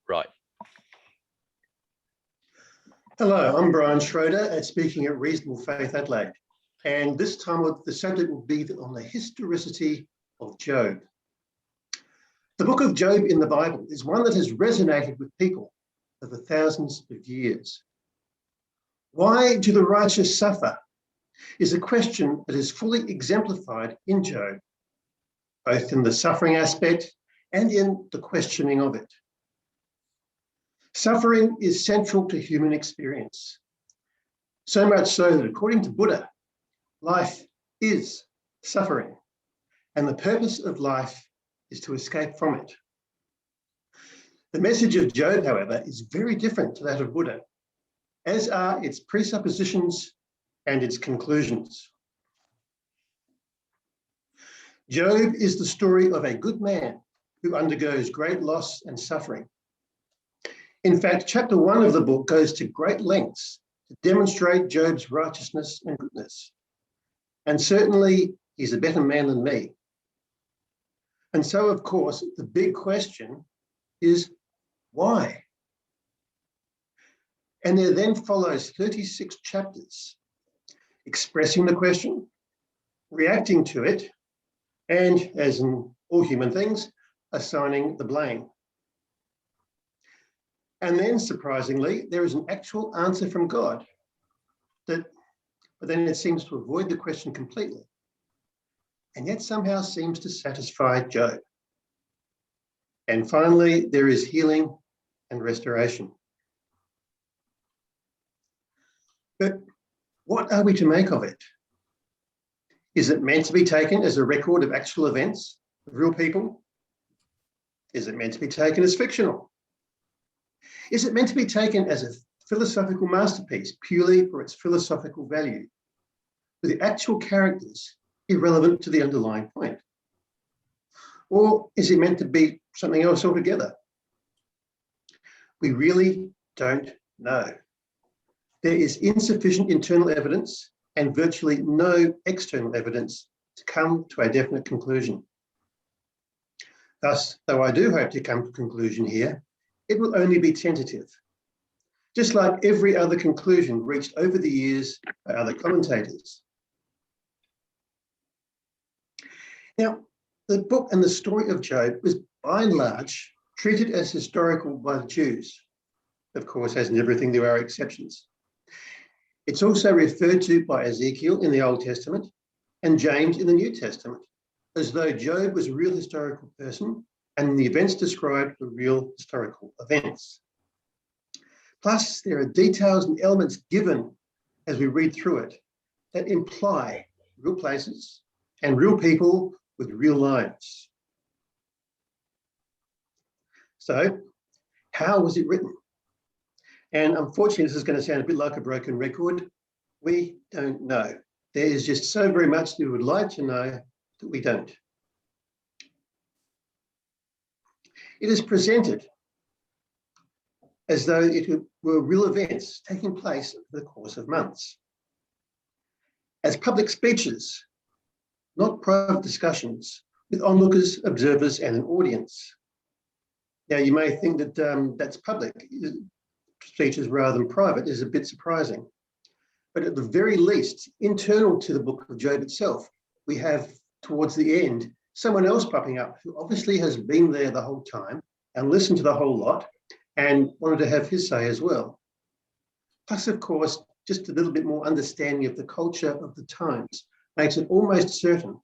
right. Hello, I'm Brian Schroeder, speaking at Reasonable Faith Adelaide. And this time the subject will be on the historicity of Job. The book of Job in the Bible is one that has resonated with people over thousands of years. Why do the righteous suffer is a question that is fully exemplified in Job, both in the suffering aspect and in the questioning of it. Suffering is central to human experience, so much so that according to Buddha, life is suffering, and the purpose of life is to escape from it. The message of Job, however, is very different to that of Buddha, as are its presuppositions and its conclusions. Job is the story of a good man who undergoes great loss and suffering. In fact, chapter 1 of the book goes to great lengths to demonstrate Job's righteousness and goodness. And certainly, he's a better man than me. And so, of course, the big question is why? And there then follows 36 chapters expressing the question, reacting to it, and, as in all human things, assigning the blame. And then, surprisingly, there is an actual answer from God, but then it seems to avoid the question completely, and yet somehow seems to satisfy Job. And finally, there is healing and restoration. But what are we to make of it? Is it meant to be taken as a record of actual events, of real people? Is it meant to be taken as fictional? Is it meant to be taken as a philosophical masterpiece purely for its philosophical value, with the actual characters irrelevant to the underlying point? Or is it meant to be something else altogether? We really don't know. There is insufficient internal evidence and virtually no external evidence to come to a definite conclusion. Thus, though I do hope to come to a conclusion here, it will only be tentative, just like every other conclusion reached over the years by other commentators. Now, the book and the story of Job was by and large treated as historical by the Jews. Of course, as in everything, there are exceptions. It's also referred to by Ezekiel in the Old Testament and James in the New Testament, as though Job was a real historical person and the events described were real historical events. Plus, there are details and elements given as we read through it that imply real places and real people with real lives. So, how was it written? And unfortunately, this is going to sound a bit like a broken record. We don't know. There is just so very much that we would like to know that we don't. It is presented as though it were real events taking place over the course of months, as public speeches, not private discussions with onlookers, observers, and an audience. Now, you may think that that's public speeches rather than private is a bit surprising, but at the very least, internal to the book of Job itself, we have towards the end someone else popping up who obviously has been there the whole time and listened to the whole lot and wanted to have his say as well. Plus, of course, just a little bit more understanding of the culture of the times makes it almost certain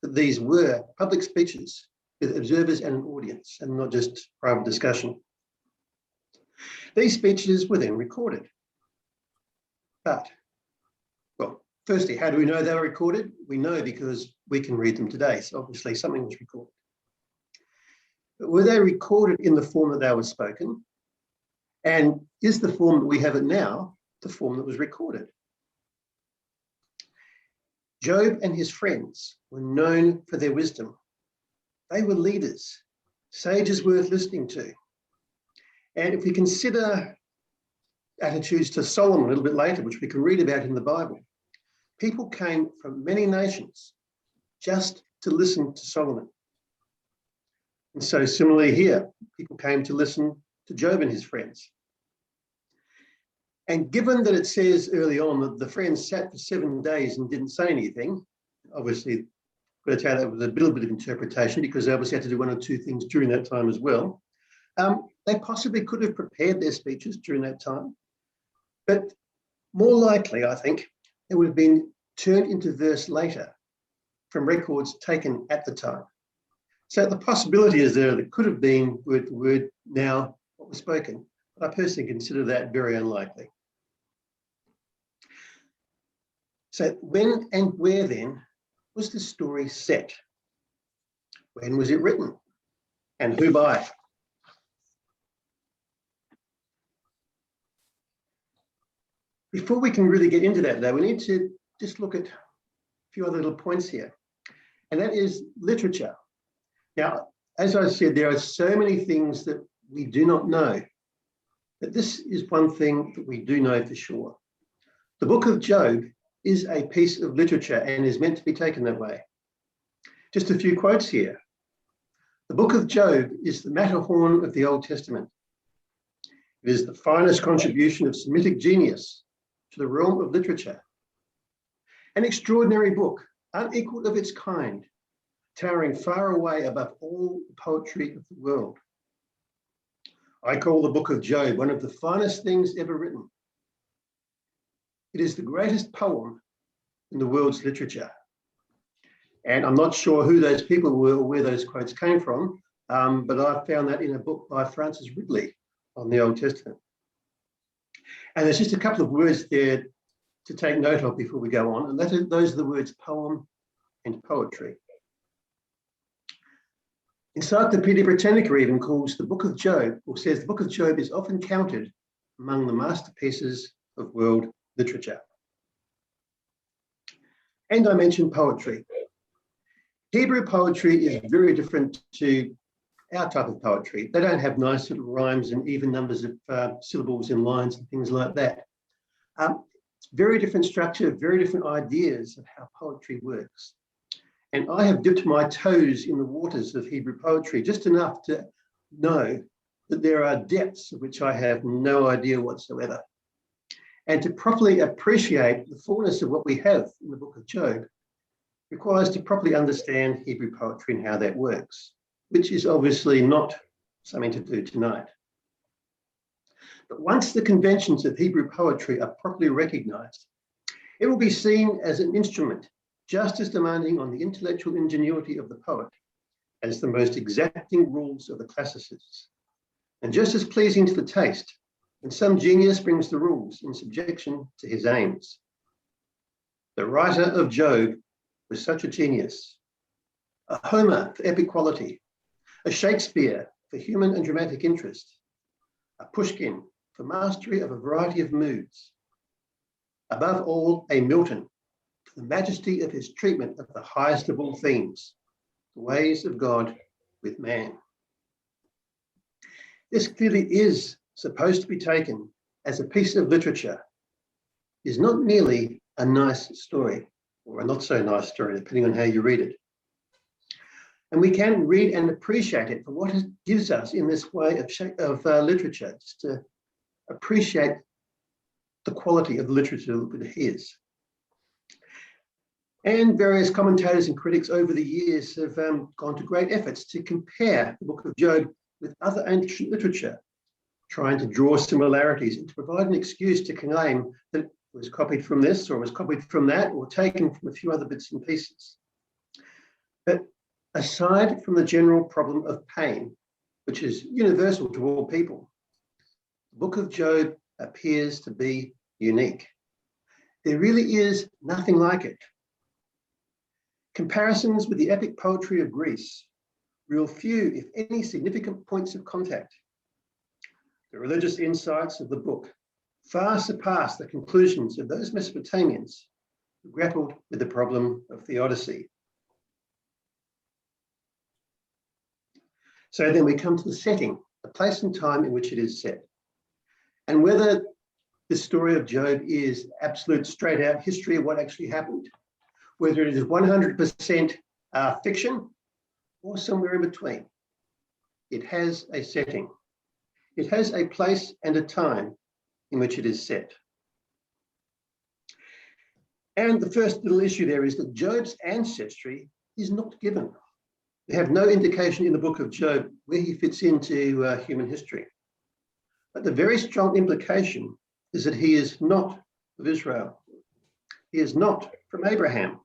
that these were public speeches with observers and an audience and not just private discussion. These speeches were then recorded. But, well, firstly, how do we know they were recorded? We know because we can read them today, so obviously something was recorded. But were they recorded in the form that they were spoken? And is the form that we have it now the form that was recorded? Job and his friends were known for their wisdom. They were leaders, sages worth listening to. And if we consider attitudes to Solomon a little bit later, which we can read about in the Bible, people came from many nations just to listen to Solomon. And so similarly here, people came to listen to Job and his friends. And given that it says early on that the friends sat for 7 days and didn't say anything, obviously, got to tell that with a little bit of interpretation because they obviously had to do one or two things during that time as well. They possibly could have prepared their speeches during that time, but more likely, I think, it would have been turned into verse later from records taken at the time. So the possibility is there that could have been word now what was spoken, but I personally consider that very unlikely. So when and where then was the story set? When was it written? And who by? Before we can really get into that, though, we need to just look at a few other little points here, and that is literature. Now, as I said, there are so many things that we do not know, but this is one thing that we do know for sure. The book of Job is a piece of literature and is meant to be taken that way. Just a few quotes here. The book of Job is the Matterhorn of the Old Testament. It is the finest contribution of Semitic genius to the realm of literature. An extraordinary book, unequaled of its kind, towering far away above all the poetry of the world. I call the book of Job one of the finest things ever written. It is the greatest poem in the world's literature. And I'm not sure who those people were or where those quotes came from, but I found that in a book by Francis Ridley on the Old Testament. And there's just a couple of words there to take note of before we go on, and those are the words poem and poetry. Encyclopedia Britannica even calls the book of Job, or says the book of Job is often counted among the masterpieces of world literature. And I mentioned poetry. Hebrew poetry is very different to our type of poetry. They don't have nice little rhymes and even numbers of syllables in lines and things like that. It's very different structure, very different ideas of how poetry works. And I have dipped my toes in the waters of Hebrew poetry just enough to know that there are depths of which I have no idea whatsoever. And to properly appreciate the fullness of what we have in the book of Job requires to properly understand Hebrew poetry and how that works, which is obviously not something to do tonight. But once the conventions of Hebrew poetry are properly recognized, it will be seen as an instrument just as demanding on the intellectual ingenuity of the poet as the most exacting rules of the classicists, and just as pleasing to the taste when some genius brings the rules in subjection to his aims. The writer of Job was such a genius, a Homer for epic quality, a Shakespeare for human and dramatic interest, a Pushkin for mastery of a variety of moods, above all, a Milton for the majesty of his treatment of the highest of all themes, the ways of God with man. This clearly is supposed to be taken as a piece of literature. It is not merely a nice story, or a not so nice story, depending on how you read it. And we can read and appreciate it for what it gives us in this way of literature, just to appreciate the quality of the literature that it is. And various commentators and critics over the years have gone to great efforts to compare the book of Job with other ancient literature, trying to draw similarities and to provide an excuse to claim that it was copied from this or was copied from that or taken from a few other bits and pieces. But aside from the general problem of pain, which is universal to all people, the book of Job appears to be unique. There really is nothing like it. Comparisons with the epic poetry of Greece reveal few, if any, significant points of contact. The religious insights of the book far surpass the conclusions of those Mesopotamians who grappled with the problem of theodicy. So then we come to the setting, the place and time in which it is set. And whether the story of Job is absolute straight out history of what actually happened, whether it is 100% fiction or somewhere in between, it has a setting. It has a place and a time in which it is set. And the first little issue there is that Job's ancestry is not given. We have no indication in the book of Job where he fits into human history. But the very strong implication is that he is not of Israel. He is not from Abraham.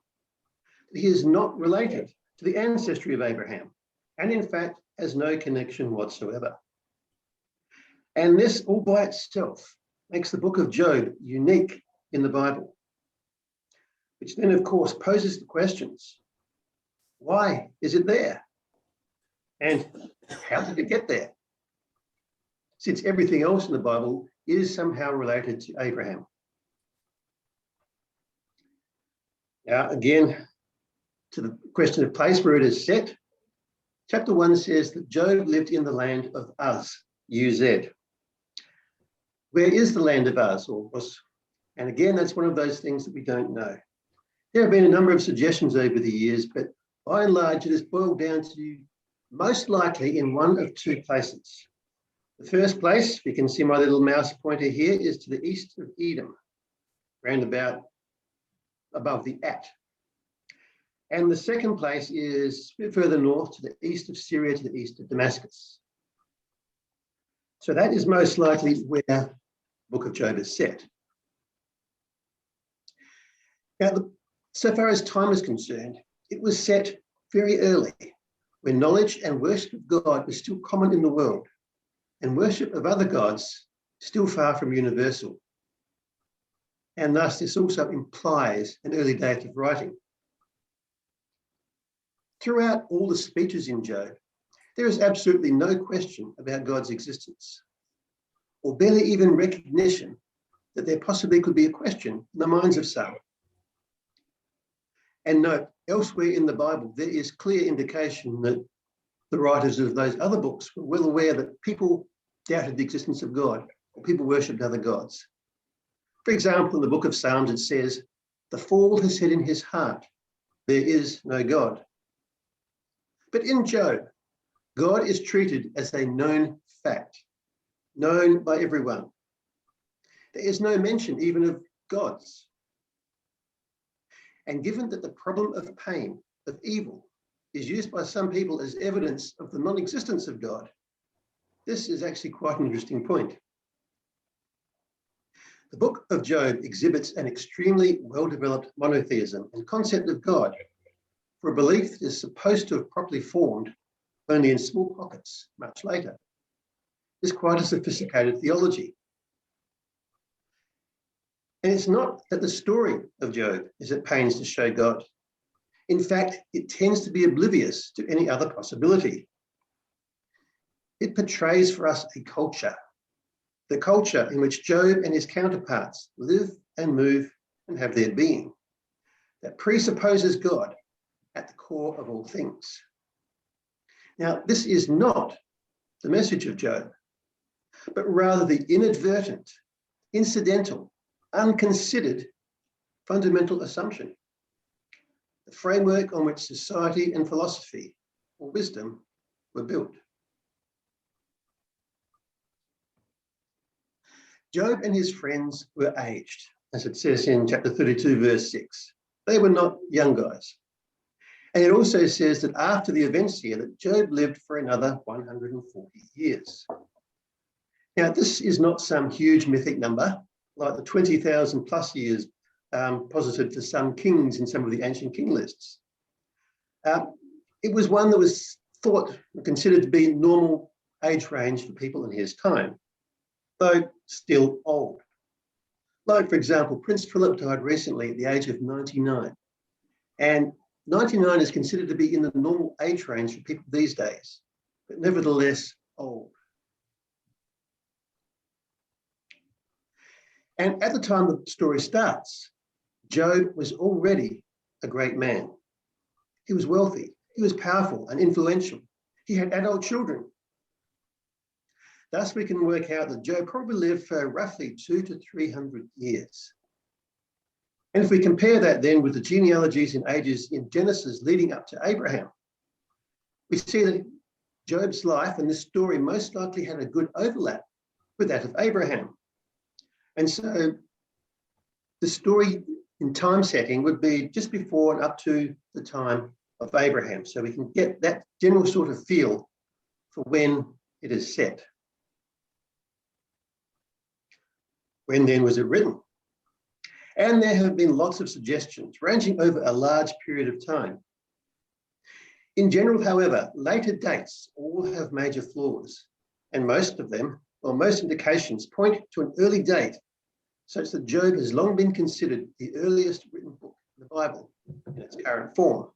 He is not related to the ancestry of Abraham, and in fact has no connection whatsoever. And this all by itself makes the book of Job unique in the Bible, which then of course poses the questions: why is it there? And how did it get there? Since everything else in the Bible is somehow related to Abraham. Now, again, to the question of place where it is set, chapter 1 says that Job lived in the land of Uz, U-Z. Where is the land of Uz, or was? And again, that's one of those things that we don't know. There have been a number of suggestions over the years, but by and large, it has boiled down to most likely in one of two places. The first place, you can see my little mouse pointer here, is to the east of Edom, round about above the At. And the second place is a bit further north to the east of Syria, to the east of Damascus. So that is most likely where the book of Job is set. Now, so far as time is concerned, it was set very early, when knowledge and worship of God was still common in the world, and worship of other gods still far from universal. And thus this also implies an early date of writing. Throughout all the speeches in Job, there is absolutely no question about God's existence, or barely even recognition that there possibly could be a question in the minds of some. And note, elsewhere in the Bible, there is clear indication that the writers of those other books were well aware that people doubted the existence of God, or people worshipped other gods. For example, in the book of Psalms, it says, "The fool has said in his heart, there is no God." But in Job, God is treated as a known fact, known by everyone. There is no mention even of gods. And given that the problem of pain, of evil, is used by some people as evidence of the non-existence of God, this is actually quite an interesting point. The book of Job exhibits an extremely well-developed monotheism and concept of God, for a belief that is supposed to have properly formed only in small pockets much later. It's quite a sophisticated theology. And it's not that the story of Job is at pains to show God. In fact, it tends to be oblivious to any other possibility. It portrays for us a culture, the culture in which Job and his counterparts live and move and have their being, that presupposes God at the core of all things. Now, this is not the message of Job, but rather the inadvertent, incidental, unconsidered fundamental assumption, the framework on which society and philosophy or wisdom were built. Job and his friends were aged, as it says in chapter 32, verse 6. They were not young guys. And it also says that after the events here, that Job lived for another 140 years. Now, this is not some huge mythic number, like the 20,000 plus years posited for some kings in some of the ancient king lists. It was one that was thought and considered to be normal age range for people in his time, though still old. Like, for example, Prince Philip died recently at the age of 99. And 99 is considered to be in the normal age range for people these days, but nevertheless old. And at the time the story starts, Job was already a great man. He was wealthy, he was powerful and influential. He had adult children. Thus, we can work out that Job probably lived for roughly 200 to 300 years. And if we compare that then with the genealogies and ages in Genesis leading up to Abraham, we see that Job's life and this story most likely had a good overlap with that of Abraham. And so the story in time setting would be just before and up to the time of Abraham. So we can get that general sort of feel for when it is set. When then was it written? And there have been lots of suggestions ranging over a large period of time. In general, however, later dates all have major flaws, and most of them, or most indications, point to an early date, such that Job has long been considered the earliest written book in the Bible in its current form.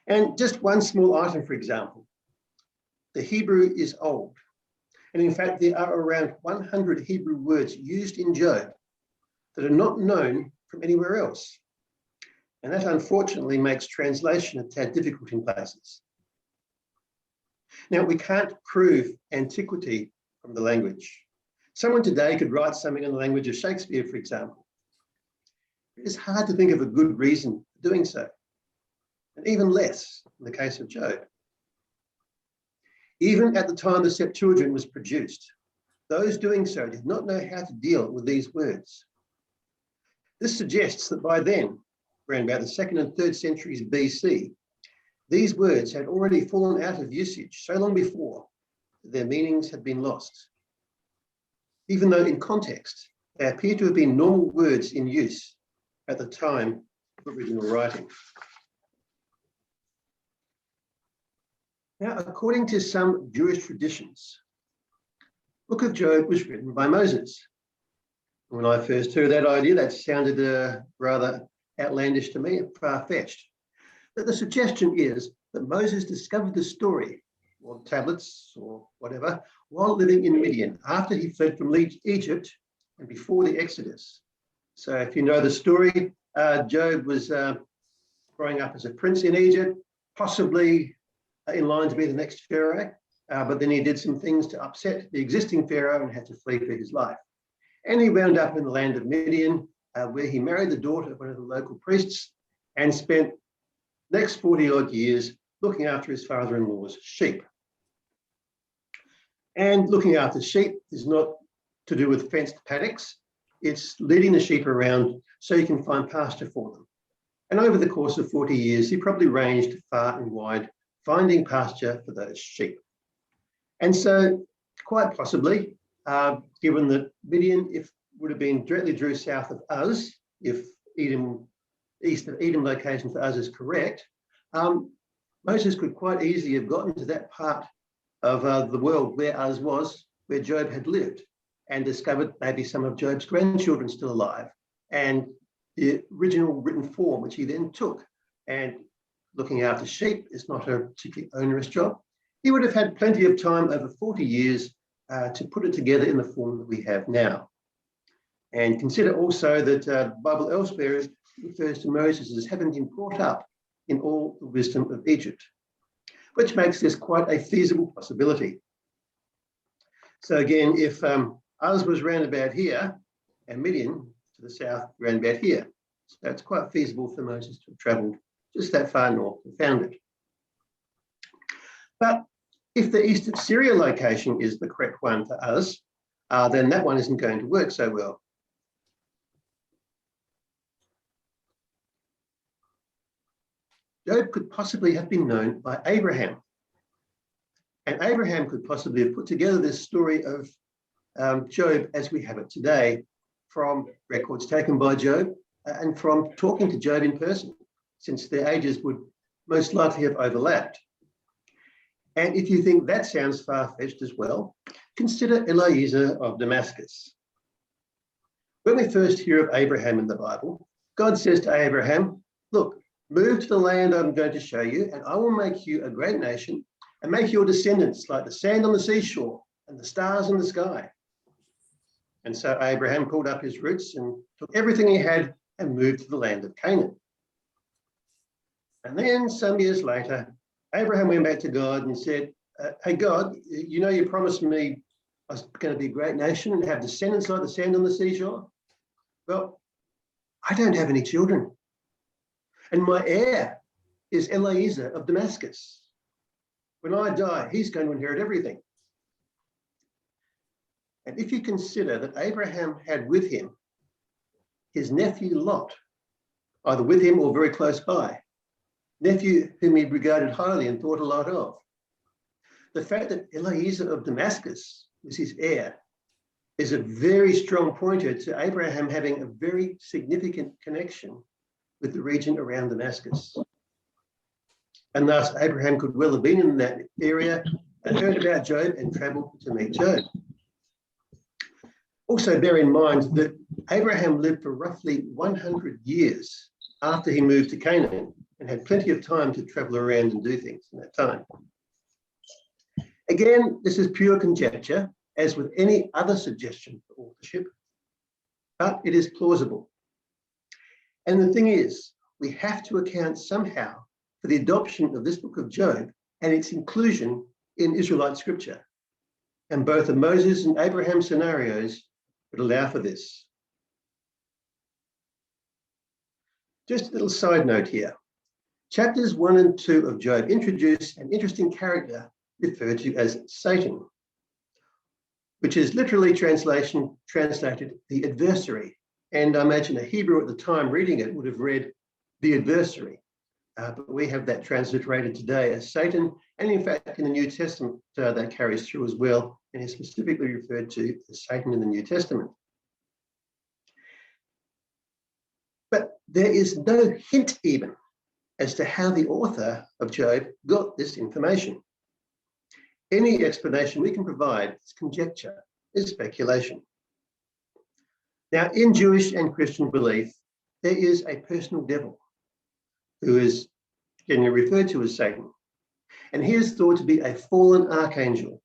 And just one small item, for example, the Hebrew is old. And in fact, there are around 100 Hebrew words used in Job that are not known from anywhere else. And that unfortunately makes translation a tad difficult in places. Now, we can't prove antiquity from the language. Someone today could write something in the language of Shakespeare, for example. It is hard to think of a good reason for doing so, and even less in the case of Job. Even at the time the Septuagint was produced, those doing so did not know how to deal with these words. This suggests that by then, around about the 2nd and 3rd centuries BC, these words had already fallen out of usage so long before that their meanings had been lost. Even though in context, they appear to have been normal words in use at the time of original writing. Now, according to some Jewish traditions, the Book of Job was written by Moses. When I first heard that idea, that sounded rather outlandish to me, far-fetched. But the suggestion is that Moses discovered the story, or tablets, or whatever, while living in Midian, after he fled from Egypt and before the Exodus. So if you know the story, Job was growing up as a prince in Egypt, possibly in line to be the next Pharaoh, but then he did some things to upset the existing Pharaoh and had to flee for his life. And he wound up in the land of Midian, where he married the daughter of one of the local priests and spent the next 40 odd years looking after his father-in-law's sheep. And looking after sheep is not to do with fenced paddocks. It's leading the sheep around so you can find pasture for them. And over the course of 40 years, he probably ranged far and wide, finding pasture for those sheep. And so quite possibly, given that Midian would have been directly due south of Uz, if east of Edom location for Uz is correct, Moses could quite easily have gotten to that part of the world where Uz was, where Job had lived, and discovered maybe some of Job's grandchildren still alive, and the original written form, which he then took. And looking after sheep is not a particularly onerous job. He would have had plenty of time over 40 years to put it together in the form that we have now. And consider also that the Bible elsewhere refers to Moses as having been brought up in all the wisdom of Egypt, which makes this quite a feasible possibility. So again, if Uz was round about here and Midian to the south round about here, so it's quite feasible for Moses to have travelled just that far north and found it. But if the east of Syria location is the correct one for us, then that one isn't going to work so well. Job could possibly have been known by Abraham. And Abraham could possibly have put together this story of Job as we have it today from records taken by Job and from talking to Job in person, since their ages would most likely have overlapped. And if you think that sounds far-fetched as well, consider Eliezer of Damascus. When we first hear of Abraham in the Bible, God says to Abraham, look, move to the land I'm going to show you, and I will make you a great nation and make your descendants like the sand on the seashore and the stars in the sky. And so Abraham pulled up his roots and took everything he had and moved to the land of Canaan. And then some years later, Abraham went back to God and said, hey, God, you know you promised me I was going to be a great nation and have descendants like the sand on the seashore. Well, I don't have any children. And my heir is Eliezer of Damascus. When I die, he's going to inherit everything. And if you consider that Abraham had with him his nephew Lot, either with him or very close by, nephew whom he regarded highly and thought a lot of, the fact that Eliezer of Damascus was his heir is a very strong pointer to Abraham having a very significant connection with the region around Damascus. And thus Abraham could well have been in that area and heard about Job and travelled to meet Job. Also bear in mind that Abraham lived for roughly 100 years after he moved to Canaan and had plenty of time to travel around and do things in that time. Again, this is pure conjecture, as with any other suggestion for authorship, but it is plausible. And the thing is, we have to account somehow for the adoption of this book of Job and its inclusion in Israelite scripture. And both the Moses and Abraham scenarios would allow for this. Just a little side note here. Chapters 1 and 2 of Job introduce an interesting character referred to as Satan, which is literally translated the adversary. And I imagine a Hebrew at the time reading it would have read the adversary. But we have that transliterated today as Satan. And in fact, in the New Testament, that carries through as well, and is specifically referred to as Satan in the New Testament. But there is no hint even as to how the author of Job got this information. Any explanation we can provide is conjecture, is speculation. Now, in Jewish and Christian belief, there is a personal devil who is generally referred to as Satan. And he is thought to be a fallen archangel,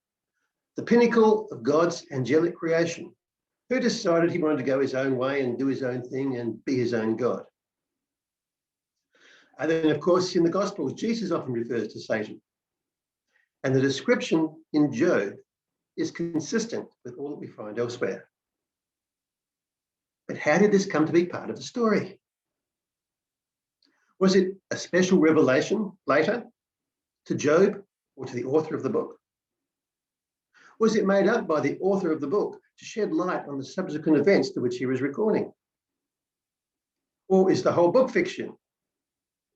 the pinnacle of God's angelic creation, who decided he wanted to go his own way and do his own thing and be his own God. And then, of course, in the Gospels, Jesus often refers to Satan. And the description in Job is consistent with all that we find elsewhere. But how did this come to be part of the story? Was it a special revelation later to Job or to the author of the book? Was it made up by the author of the book to shed light on the subsequent events to which he was recording? Or is the whole book fiction?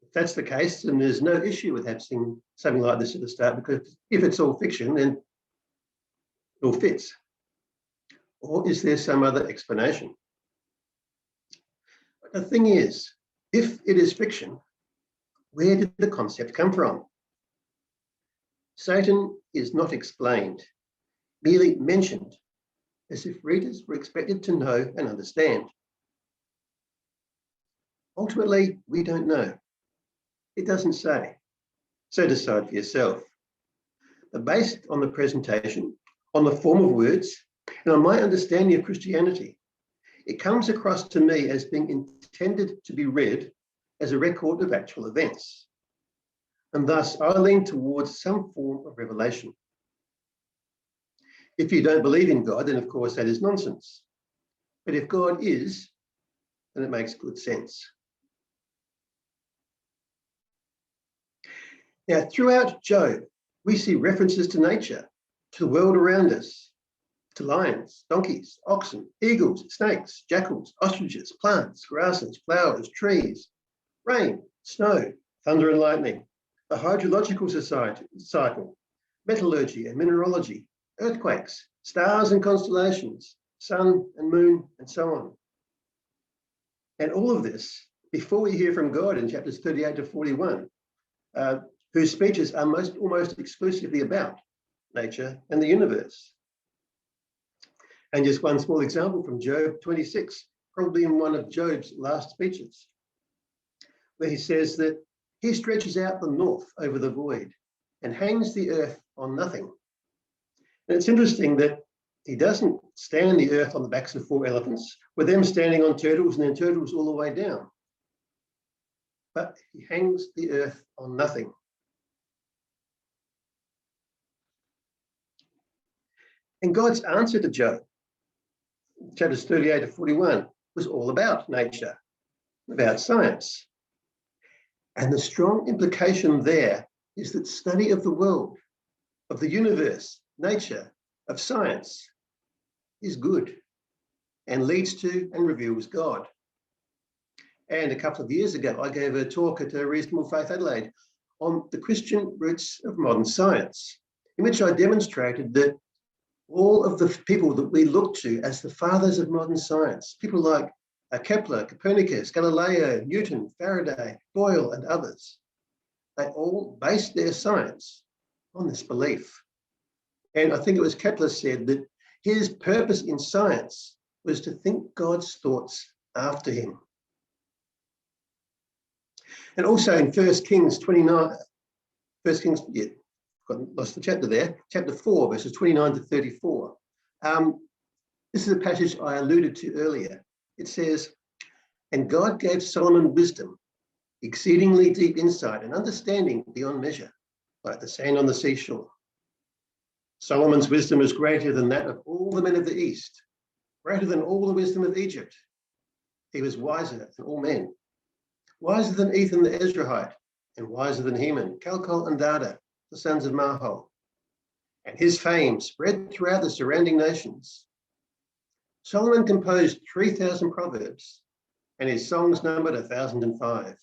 If that's the case, then there's no issue with having something like this at the start, because if it's all fiction, then it all fits. Or is there some other explanation? But the thing is, if it is fiction, where did the concept come from? Satan is not explained, merely mentioned, as if readers were expected to know and understand. Ultimately, we don't know. It doesn't say. So decide for yourself. But based on the presentation, on the form of words, and on my understanding of Christianity, it comes across to me as being intended to be read as a record of actual events. And thus, I lean towards some form of revelation. If you don't believe in God, then of course that is nonsense. But if God is, then it makes good sense. Now, throughout Job, we see references to nature, to the world around us, to lions, donkeys, oxen, eagles, snakes, jackals, ostriches, plants, grasses, flowers, trees, rain, snow, thunder and lightning, the hydrological cycle, metallurgy and mineralogy, earthquakes, stars and constellations, sun and moon, and so on. And all of this before we hear from God in chapters 38 to 41, whose speeches are almost exclusively about nature and the universe. And just one small example from Job 26, probably in one of Job's last speeches, where he says that he stretches out the north over the void and hangs the earth on nothing. And it's interesting that he doesn't stand the earth on the backs of 4 elephants, with them standing on turtles and then turtles all the way down. But he hangs the earth on nothing. And God's answer to Job, chapters 38 to 41, was all about nature, about science. And the strong implication there is that study of the world of the universe, nature, of science is good and leads to and reveals God. And a couple of years ago, I gave a talk at a Reasonable Faith Adelaide on the Christian roots of modern science, in which I demonstrated that all of the people that we look to as the fathers of modern science, people like Kepler, Copernicus, Galileo, Newton, Faraday, Boyle, and others, they all based their science on this belief. And I think it was Kepler said that his purpose in science was to think God's thoughts after him. And also in 1 Kings 29, lost the chapter there, chapter 4, verses 29 to 34. This is a passage I alluded to earlier. It says, "And God gave Solomon wisdom, exceedingly deep insight and understanding beyond measure, like the sand on the seashore. Solomon's wisdom was greater than that of all the men of the East, greater than all the wisdom of Egypt. He was wiser than all men, wiser than Ethan the Ezrahite, and wiser than Heman, Calcol, and Dada, the sons of Mahol. And his fame spread throughout the surrounding nations. Solomon composed 3,000 proverbs, and his songs numbered 1,005.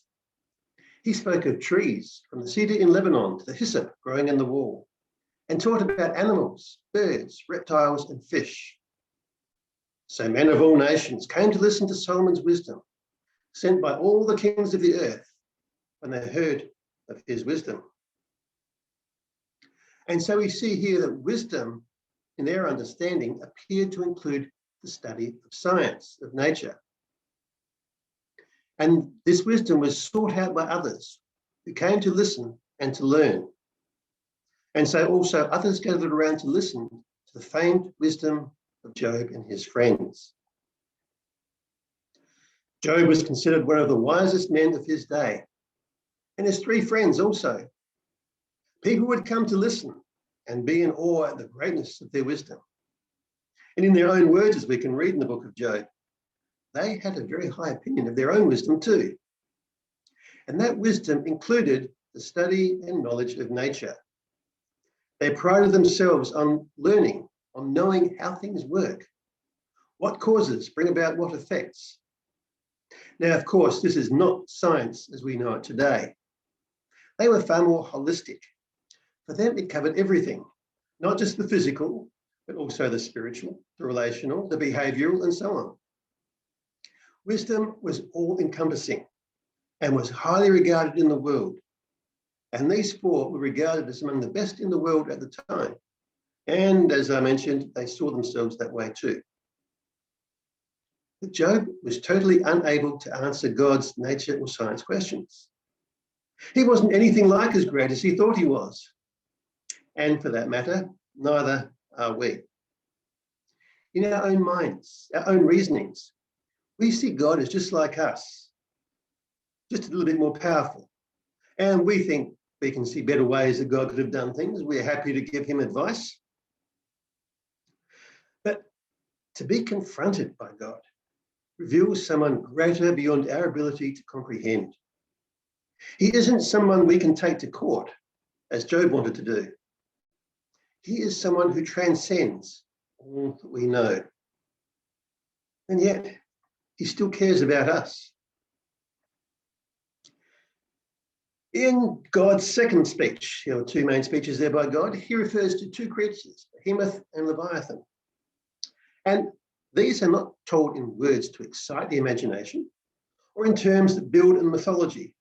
He spoke of trees, from the cedar in Lebanon to the hyssop growing in the wall, and taught about animals, birds, reptiles, and fish. So men of all nations came to listen to Solomon's wisdom, sent by all the kings of the earth, when they heard of his wisdom." And so we see here that wisdom, in their understanding, appeared to include the study of science, of nature. And this wisdom was sought out by others who came to listen and to learn. And so also others gathered around to listen to the famed wisdom of Job and his friends. Job was considered one of the wisest men of his day, and his three friends also. People would come to listen and be in awe at the greatness of their wisdom. And in their own words, as we can read in the book of Job, they had a very high opinion of their own wisdom too. And that wisdom included the study and knowledge of nature. They prided themselves on learning, on knowing how things work, what causes bring about what effects. Now, of course, this is not science as we know it today. They were far more holistic. For them, it covered everything, not just the physical, but also the spiritual, the relational, the behavioural, and so on. Wisdom was all-encompassing and was highly regarded in the world. And these four were regarded as among the best in the world at the time. And as I mentioned, they saw themselves that way too. But Job was totally unable to answer God's nature or science questions. He wasn't anything like as great as he thought he was. And for that matter, neither are we. In our own minds, our own reasonings, we see God as just like us, just a little bit more powerful. And we think we can see better ways that God could have done things. We're happy to give him advice. But to be confronted by God reveals someone greater beyond our ability to comprehend. He isn't someone we can take to court, as Job wanted to do. He is someone who transcends all that we know. And yet, he still cares about us. In God's second speech, there were two main speeches there by God, he refers to two creatures, Behemoth and Leviathan. And these are not told in words to excite the imagination or in terms that build in mythology,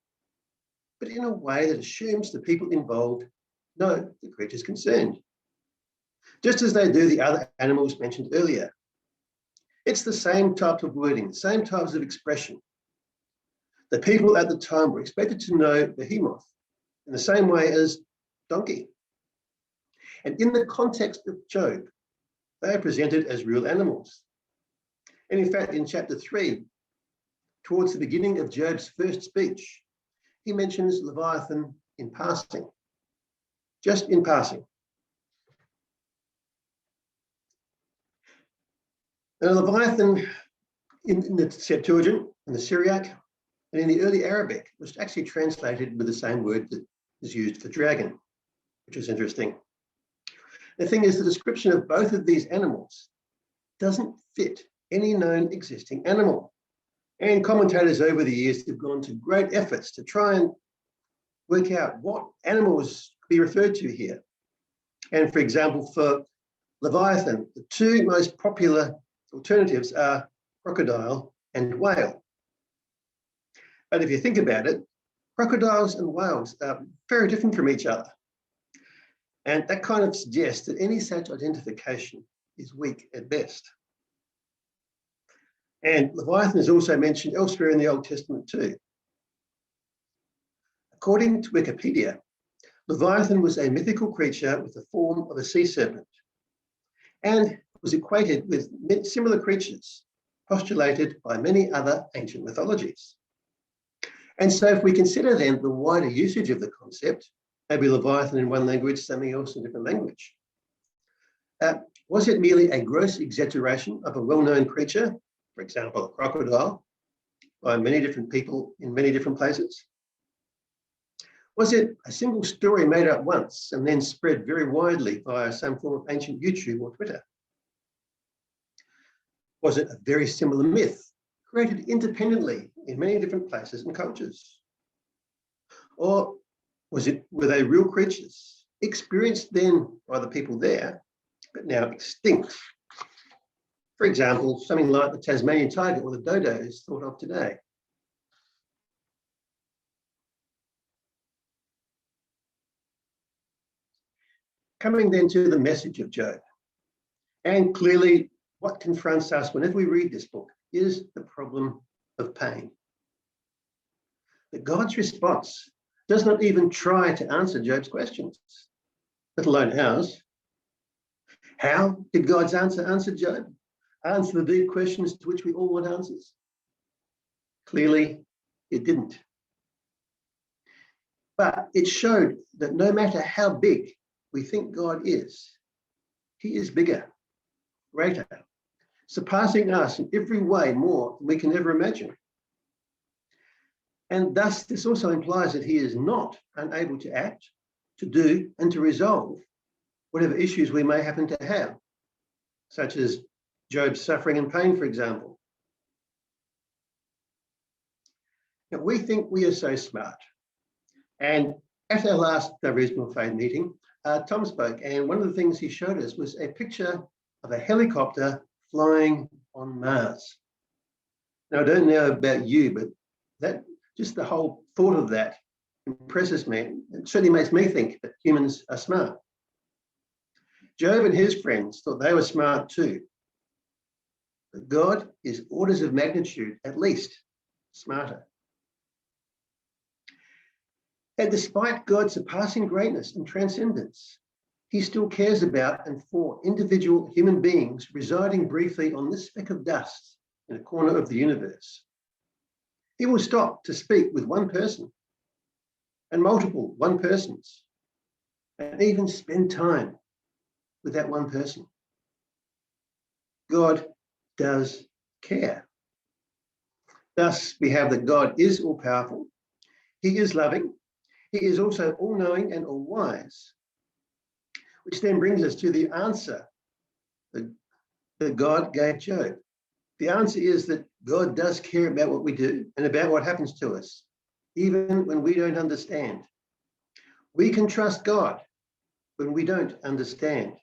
but in a way that assumes the people involved know the creatures concerned, just as they do the other animals mentioned earlier. It's the same type of wording, the same types of expression. The people at the time were expected to know Behemoth in the same way as donkey. And in the context of Job, they are presented as real animals. And in fact, in chapter 3, towards the beginning of Job's first speech, he mentions Leviathan in passing, just in passing. Now, Leviathan in the Septuagint, in the Syriac, and in the early Arabic was actually translated with the same word that is used for dragon, which is interesting. The thing is, the description of both of these animals doesn't fit any known existing animal. And commentators over the years have gone to great efforts to try and work out what animals be referred to here. And for example, for Leviathan, the two most popular alternatives are crocodile and whale. But if you think about it, crocodiles and whales are very different from each other. And that kind of suggests that any such identification is weak at best. And Leviathan is also mentioned elsewhere in the Old Testament too. According to Wikipedia, Leviathan was a mythical creature with the form of a sea serpent and was equated with similar creatures postulated by many other ancient mythologies. And so if we consider then the wider usage of the concept, maybe Leviathan in one language, something else in a different language, was it merely a gross exaggeration of a well-known creature, for example, a crocodile, by many different people in many different places? Was it a single story made up once and then spread very widely via some form of ancient YouTube or Twitter? Was it a very similar myth created independently in many different places and cultures? Or were they real creatures, experienced then by the people there, but now extinct? For example, something like the Tasmanian tiger or the dodo is thought of today. Coming then to the message of Job. And clearly, what confronts us whenever we read this book is the problem of pain. That God's response does not even try to answer Job's questions, let alone ours. How did God's answer Job? Answer the deep questions to which we all want answers? Clearly, it didn't. But it showed that no matter how big we think God is, he is bigger, greater, surpassing us in every way more than we can ever imagine. And thus, this also implies that he is not unable to act, to do, and to resolve whatever issues we may happen to have, such as Job's suffering and pain, for example. Now, we think we are so smart. And at our last Reasonable Faith meeting, Tom spoke, and one of the things he showed us was a picture of a helicopter flying on Mars. Now, I don't know about you, but that just the whole thought of that impresses me. It certainly makes me think that humans are smart. Job and his friends thought they were smart too. But God is orders of magnitude, at least, smarter. And despite God's surpassing greatness and transcendence, he still cares about and for individual human beings residing briefly on this speck of dust in a corner of the universe. He will stop to speak with one person and multiple one persons, and even spend time with that one person. God does care. Thus, we have that God is all-powerful, he is loving, he is also all-knowing and all-wise, which then brings us to the answer that God gave Job. The answer is that God does care about what we do and about what happens to us, even when we don't understand. We can trust God when we don't understand.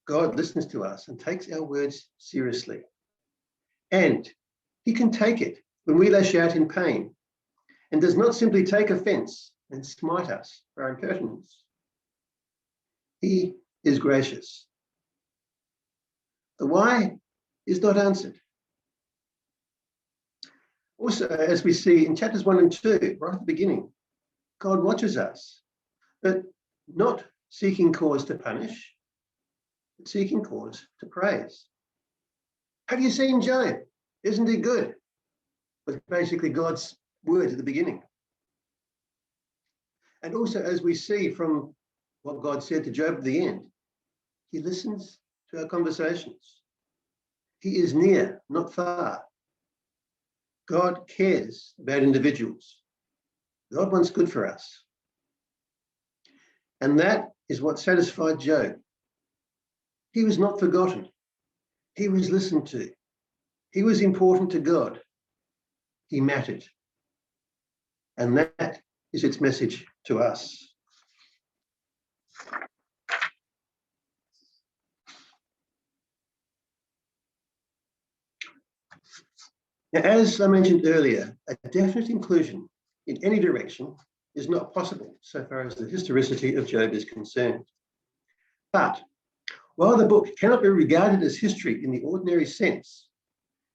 God listens to us and takes our words seriously. And he can take it when we lash out in pain and does not simply take offense and smite us for our impertinence. He is gracious. The why is not answered. Also, as we see in chapters 1 and 2, right at the beginning, God watches us, but not seeking cause to punish, but seeking cause to praise. Have you seen Job? Isn't he good? Was basically God's word at the beginning. And also, as we see from what God said to Job at the end, he listens to our conversations. He is near, not far. God cares about individuals. God wants good for us. And that is what satisfied Job. He was not forgotten. He was listened to. He was important to God. He mattered. And that is its message to us. Now, as I mentioned earlier, a definite inclusion in any direction is not possible so far as the historicity of Job is concerned. But while the book cannot be regarded as history in the ordinary sense,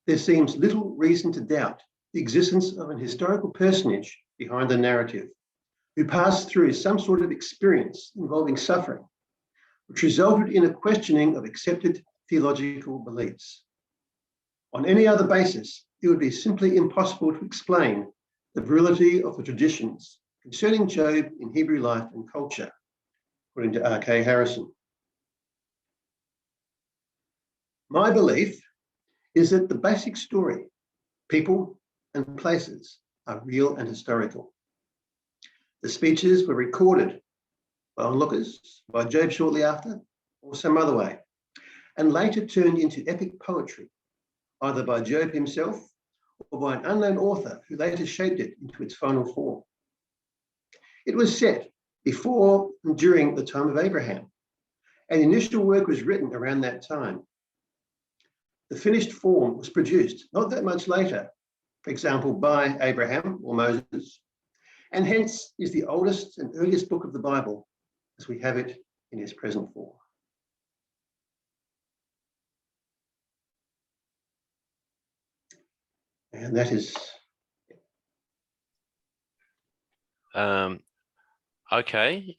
there seems little reason to doubt the existence of an historical personage behind the narrative who passed through some sort of experience involving suffering, which resulted in a questioning of accepted theological beliefs. On any other basis, it would be simply impossible to explain the virility of the traditions concerning Job in Hebrew life and culture, according to R.K. Harrison. My belief is that the basic story, people and places, are real and historical. The speeches were recorded by onlookers, by Job shortly after, or some other way, and later turned into epic poetry, either by Job himself or by an unknown author who later shaped it into its final form. It was set before and during the time of Abraham, and initial work was written around that time. The finished form was produced not that much later, for example, by Abraham or Moses, and hence is the oldest and earliest book of the Bible as we have it in its present form. And that is... Okay,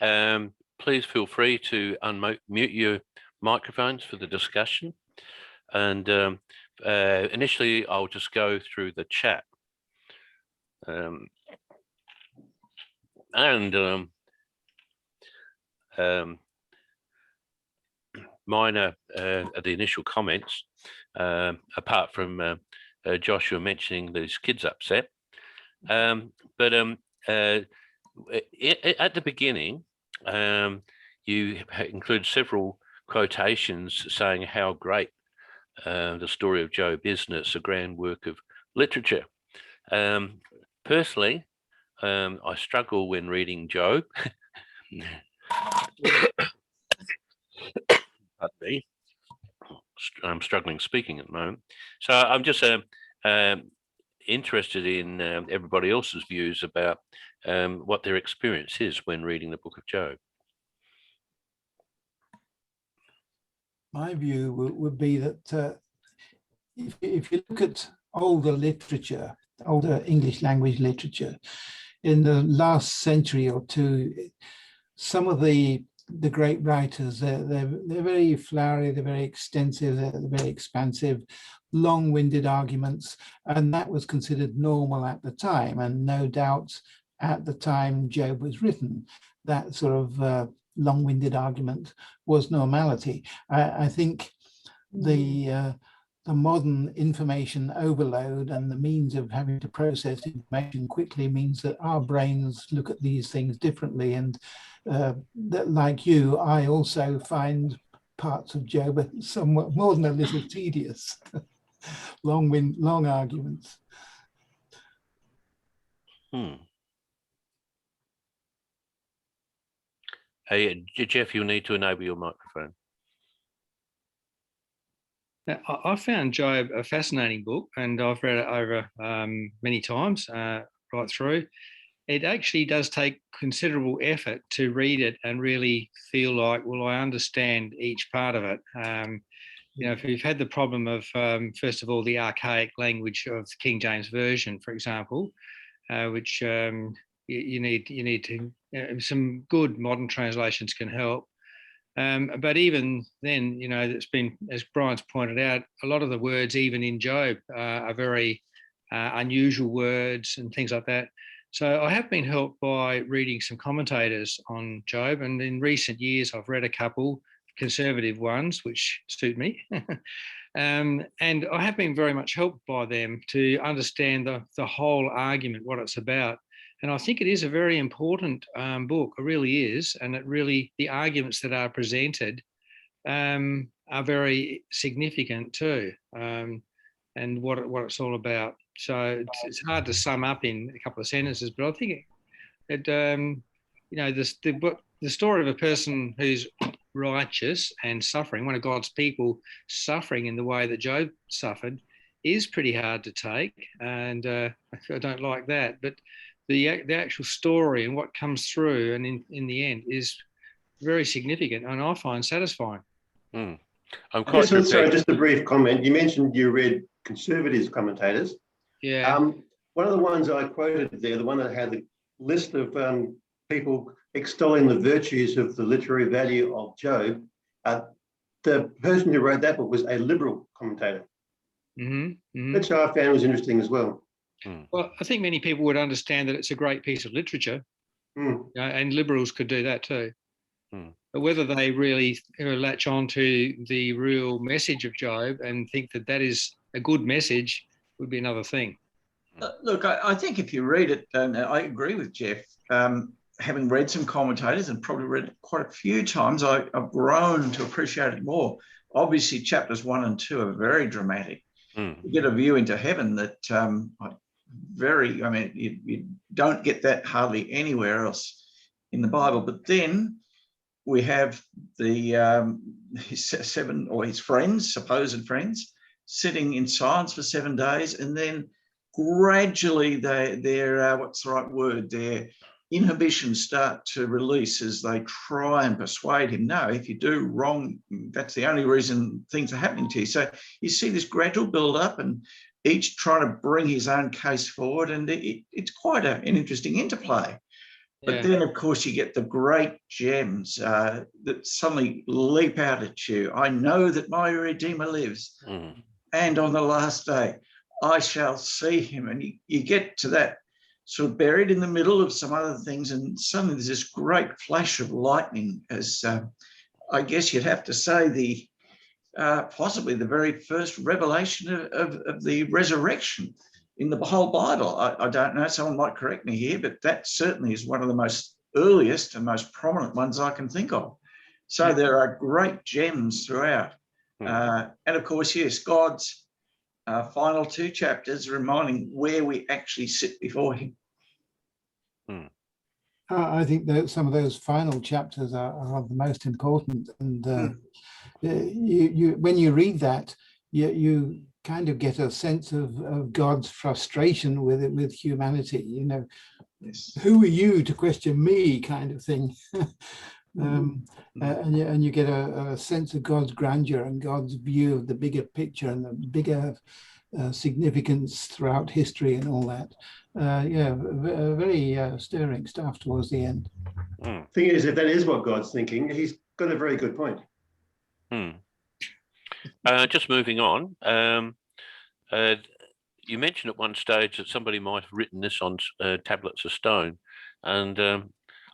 please feel free to unmute your microphones for the discussion. And initially, I'll just go through the chat. Mine are the initial comments, apart from Joshua mentioning that his kid's upset. But at the beginning, you include several quotations saying how great the story of Job is, and it's a grand work of literature. Personally, I struggle when reading Job. Pardon me. I'm struggling speaking at the moment. So I'm just interested in everybody else's views about what their experience is when reading the book of Job. My view would be that if you look at older literature, older English language literature, in the last century or two, some of the great writers, they're very flowery, they're very extensive, they're very expansive, long-winded arguments, and that was considered normal at the time. And no doubt at the time Job was written, that sort of long-winded argument was normality. I think the modern information overload and the means of having to process information quickly means that our brains look at these things differently. And that, like you, I also find parts of Job somewhat more than a little tedious. long arguments. Hey, Jeff, you'll need to enable your microphone. Now, I found Job a fascinating book, and I've read it over many times, right through. It actually does take considerable effort to read it and really feel like, well, I understand each part of it. You know, if you've had the problem of, first of all, the archaic language of the King James Version, for example, which you need to, some good modern translations can help. But even then, you know, it's been, as Brian's pointed out, a lot of the words, even in Job, are very unusual words and things like that. So I have been helped by reading some commentators on Job, and in recent years I've read a couple conservative ones which suit me. And I have been very much helped by them to understand the whole argument, what it's about. And I think it is a very important book. It really is. And it really, the arguments that are presented are very significant too, and what it's all about. So it's hard to sum up in a couple of sentences, but I think the story of a person who's righteous and suffering, one of God's people suffering in the way that Job suffered, is pretty hard to take, and I don't like that. But the actual story and what comes through, and in the end, is very significant, and I find satisfying. I'm quite sorry, just a brief comment. You mentioned you read conservative commentators. Yeah. One of the ones I quoted there, the one that had the list of people extolling the virtues of the literary value of Job, the person who wrote that book was a liberal commentator, which I found was interesting as well. Well, I think many people would understand that it's a great piece of literature, and liberals could do that too. But whether they really latch on to the real message of Job and think that that is a good message would be another thing. Look, I think if you read it, and I agree with Jeff, having read some commentators and probably read it quite a few times, I've grown to appreciate it more. Obviously, chapters 1 and 2 are very dramatic. You get a view into heaven that you don't get that hardly anywhere else in the Bible. But then we have his friends, supposed friends, sitting in silence for 7 days, and then gradually their what's the right word? Their inhibitions start to release as they try and persuade him. No, if you do wrong, that's the only reason things are happening to you. So you see this gradual build up, and each trying to bring his own case forward, and it's quite an interesting interplay. But then, of course, you get the great gems that suddenly leap out at you. I know that my Redeemer lives, and on the last day, I shall see him. And you get to that sort of buried in the middle of some other things, and suddenly there's this great flash of lightning, as I guess you'd have to say possibly the very first revelation of the resurrection in the whole Bible. I don't know, someone might correct me here, but that certainly is one of the most earliest and most prominent ones I can think of. So there are great gems throughout. And of course, yes, God's final 2 chapters reminding where we actually sit before him. I think that some of those final chapters are the most important. And when you read that, you kind of get a sense of God's frustration with humanity. You know, who are you to question me, kind of thing. And you get a sense of God's grandeur and God's view of the bigger picture and the bigger significance throughout history and all that. Very stirring stuff towards the end. Thing is, if that is what God's thinking, he's got a very good point. Just moving on, you mentioned at one stage that somebody might have written this on tablets of stone, and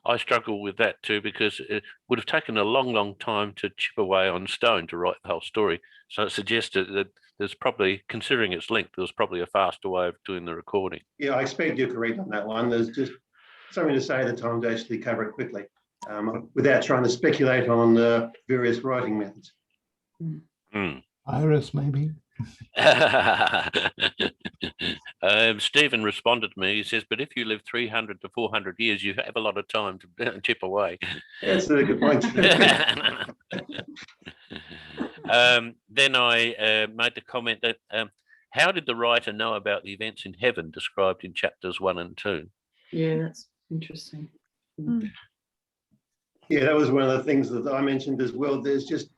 I struggle with that too, because it would have taken a long time to chip away on stone to write the whole story. So it suggested that there's probably, considering its length, there was probably a faster way of doing the recording. Yeah, I expect you're correct on that one. There's just something to say at the time to actually cover it quickly, without trying to speculate on various writing methods. Iris, maybe. Stephen responded to me. He says, but if you live 300 to 400 years, you have a lot of time to chip away. That's a good point. Then I made the comment that how did the writer know about the events in heaven described in chapters 1 and 2? Yeah, that's interesting. Yeah, that was one of the things that I mentioned as well. There's just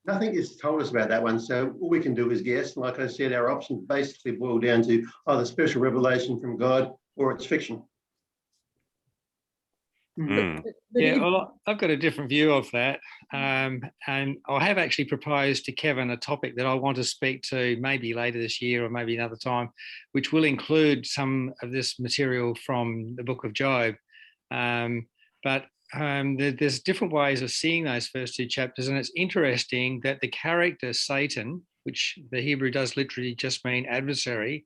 nothing is told us about that one. So all we can do is guess. Like I said, our options basically boil down to either special revelation from God or it's fiction. Well, I've got a different view of that. And I have actually proposed to Kevin a topic that I want to speak to maybe later this year or maybe another time, which will include some of this material from the book of Job. But there's different ways of seeing those first 2 chapters. And it's interesting that the character Satan, which the Hebrew does literally just mean adversary,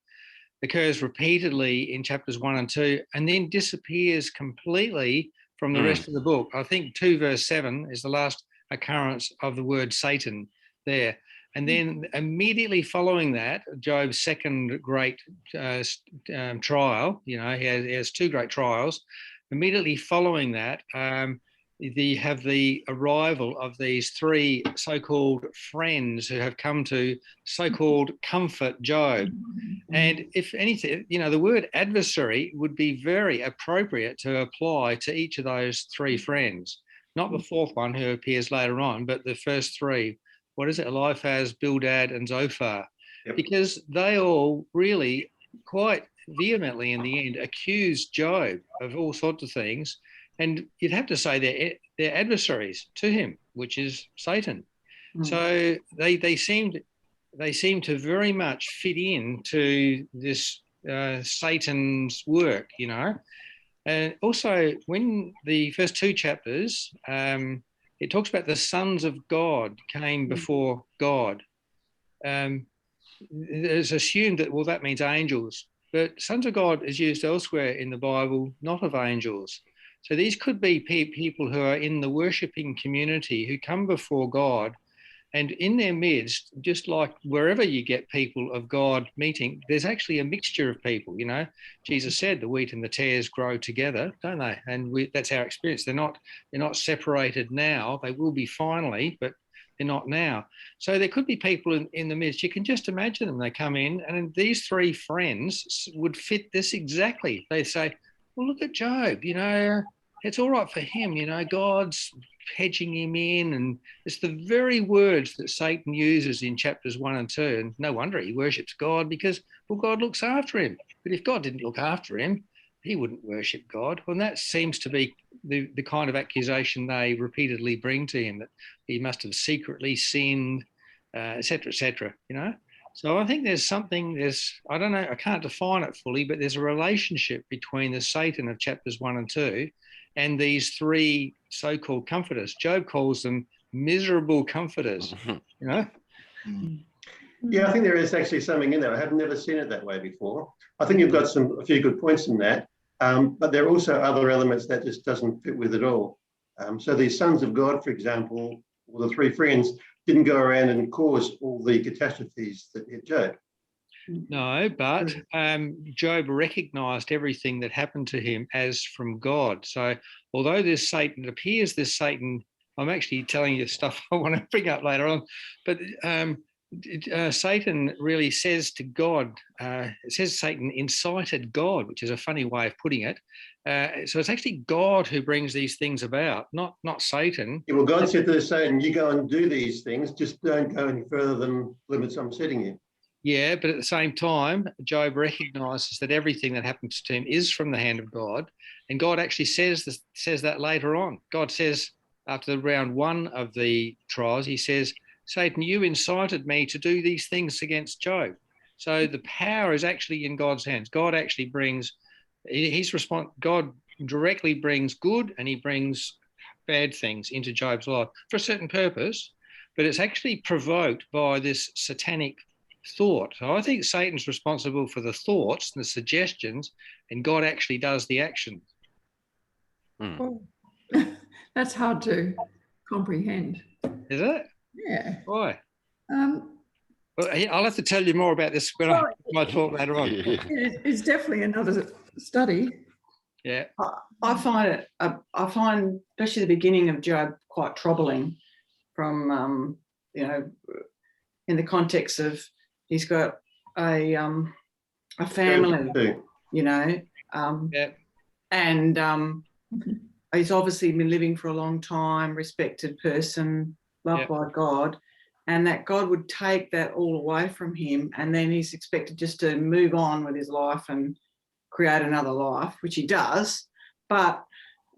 occurs repeatedly in chapters 1 and 2, and then disappears completely from the rest of the book. I think 2 verse 7 is the last occurrence of the word Satan there. And then immediately following that, Job's second great trial, he has 2 great trials. Immediately following that, you have the arrival of these 3 so-called friends who have come to so-called comfort Job. And if anything, the word adversary would be very appropriate to apply to each of those 3 friends, not the 4th one who appears later on, but the first 3. What is it? Eliphaz, Bildad, and Zophar. Yep. Because they all really quite vehemently in the end accused Job of all sorts of things. And you'd have to say they're adversaries to him, which is Satan. So they seem to very much fit into this Satan's work, And also, when the first 2 chapters, it talks about the sons of God came before God. It's assumed that, well, that means angels. But sons of God is used elsewhere in the Bible, not of angels. So these could be people who are in the worshipping community who come before God, and in their midst, just like wherever you get people of God meeting, there's actually a mixture of people, Jesus said the wheat and the tares grow together, don't they? And that's our experience. They're not separated now. They will be finally, but they're not now. So there could be people in the midst. You can just imagine them. They come in, and these 3 friends would fit this exactly. They say, well, look at Job, it's all right for him, God's hedging him in, and it's the very words that Satan uses in chapters 1 and 2. And no wonder he worships God, because, well, God looks after him. But if God didn't look after him, he wouldn't worship God. Well, and that seems to be the kind of accusation they repeatedly bring to him, that he must have secretly sinned, et cetera, So I think I don't know, I can't define it fully, but there's a relationship between the Satan of chapters 1 and 2 and these 3 so-called comforters. Job calls them miserable comforters, Yeah, I think there is actually something in there. I have never seen it that way before. I think you've got a few good points in that, but there are also other elements that just doesn't fit with it all. So these sons of God, for example, or the 3 friends, didn't go around and cause all the catastrophes that hit Job. No, but Job recognized everything that happened to him as from God. So although this Satan, it appears this Satan, I'm actually telling you stuff I want to bring up later on, but Satan really says to God, it says Satan incited God, which is a funny way of putting it. So it's actually God who brings these things about, not Satan. Yeah, well, God said to Satan, you go and do these things, just don't go any further than limits I'm setting you. Yeah, but at the same time, Job recognizes that everything that happens to him is from the hand of God. And God actually says that later on. God says, after round 1 of the trials, he says, Satan, you incited me to do these things against Job. So the power is actually in God's hands. God actually brings, God directly brings good, and he brings bad things into Job's life for a certain purpose, but it's actually provoked by this satanic thought. So I think Satan's responsible for the thoughts and the suggestions, and God actually does the action. Well, that's hard to comprehend. Is it? Yeah. Why? Well, I'll have to tell you more about this when I talk later on. It's definitely another study. Yeah. I find especially the beginning of Job quite troubling, from in the context of he's got a family, and he's obviously been living for a long time, respected person, loved by God, and that God would take that all away from him, and then he's expected just to move on with his life and create another life, which he does. But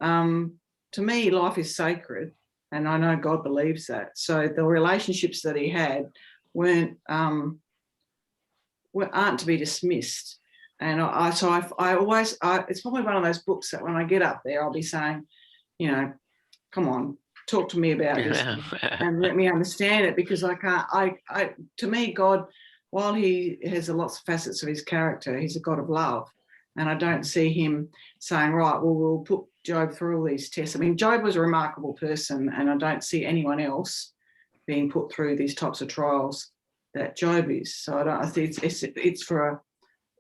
to me, life is sacred, and I know God believes that. So the relationships that he had aren't to be dismissed. And I always, it's probably one of those books that when I get up there, I'll be saying, come on, talk to me about this and let me understand it, because I can't. To me, God while he has lots of facets of his character, he's a God of love. And I don't see him saying, right, well, we'll put Job through all these tests. I mean, Job was a remarkable person, and I don't see anyone else being put through these types of trials that Job is. So I think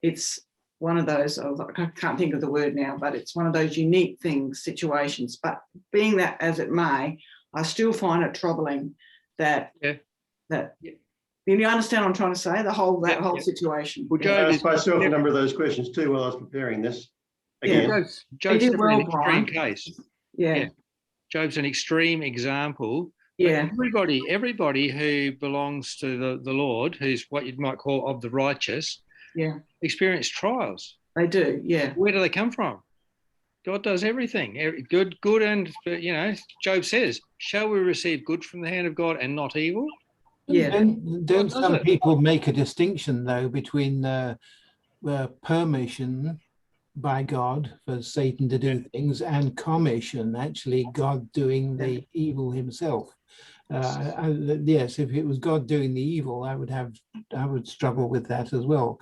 it's one of those, I can't think of the word now, but it's one of those unique situations. But being that as it may, I still find it troubling that you understand what I'm trying to say? The whole situation. Well, I asked myself a number of those questions too while I was preparing this. Again, Job's did well, an extreme Brian. case. Yeah. Job's an extreme example. Yeah. Everybody who belongs to the Lord, who's what you might call of the righteous, experience trials. They do, yeah. Where do they come from? God does everything. Good, and, Job says, shall we receive good from the hand of God and not evil? Yeah. Don't some people make a distinction, though, between permission by God for Satan to do things and commission, actually God doing the evil himself? Yes, if it was God doing the evil, I would struggle with that as well.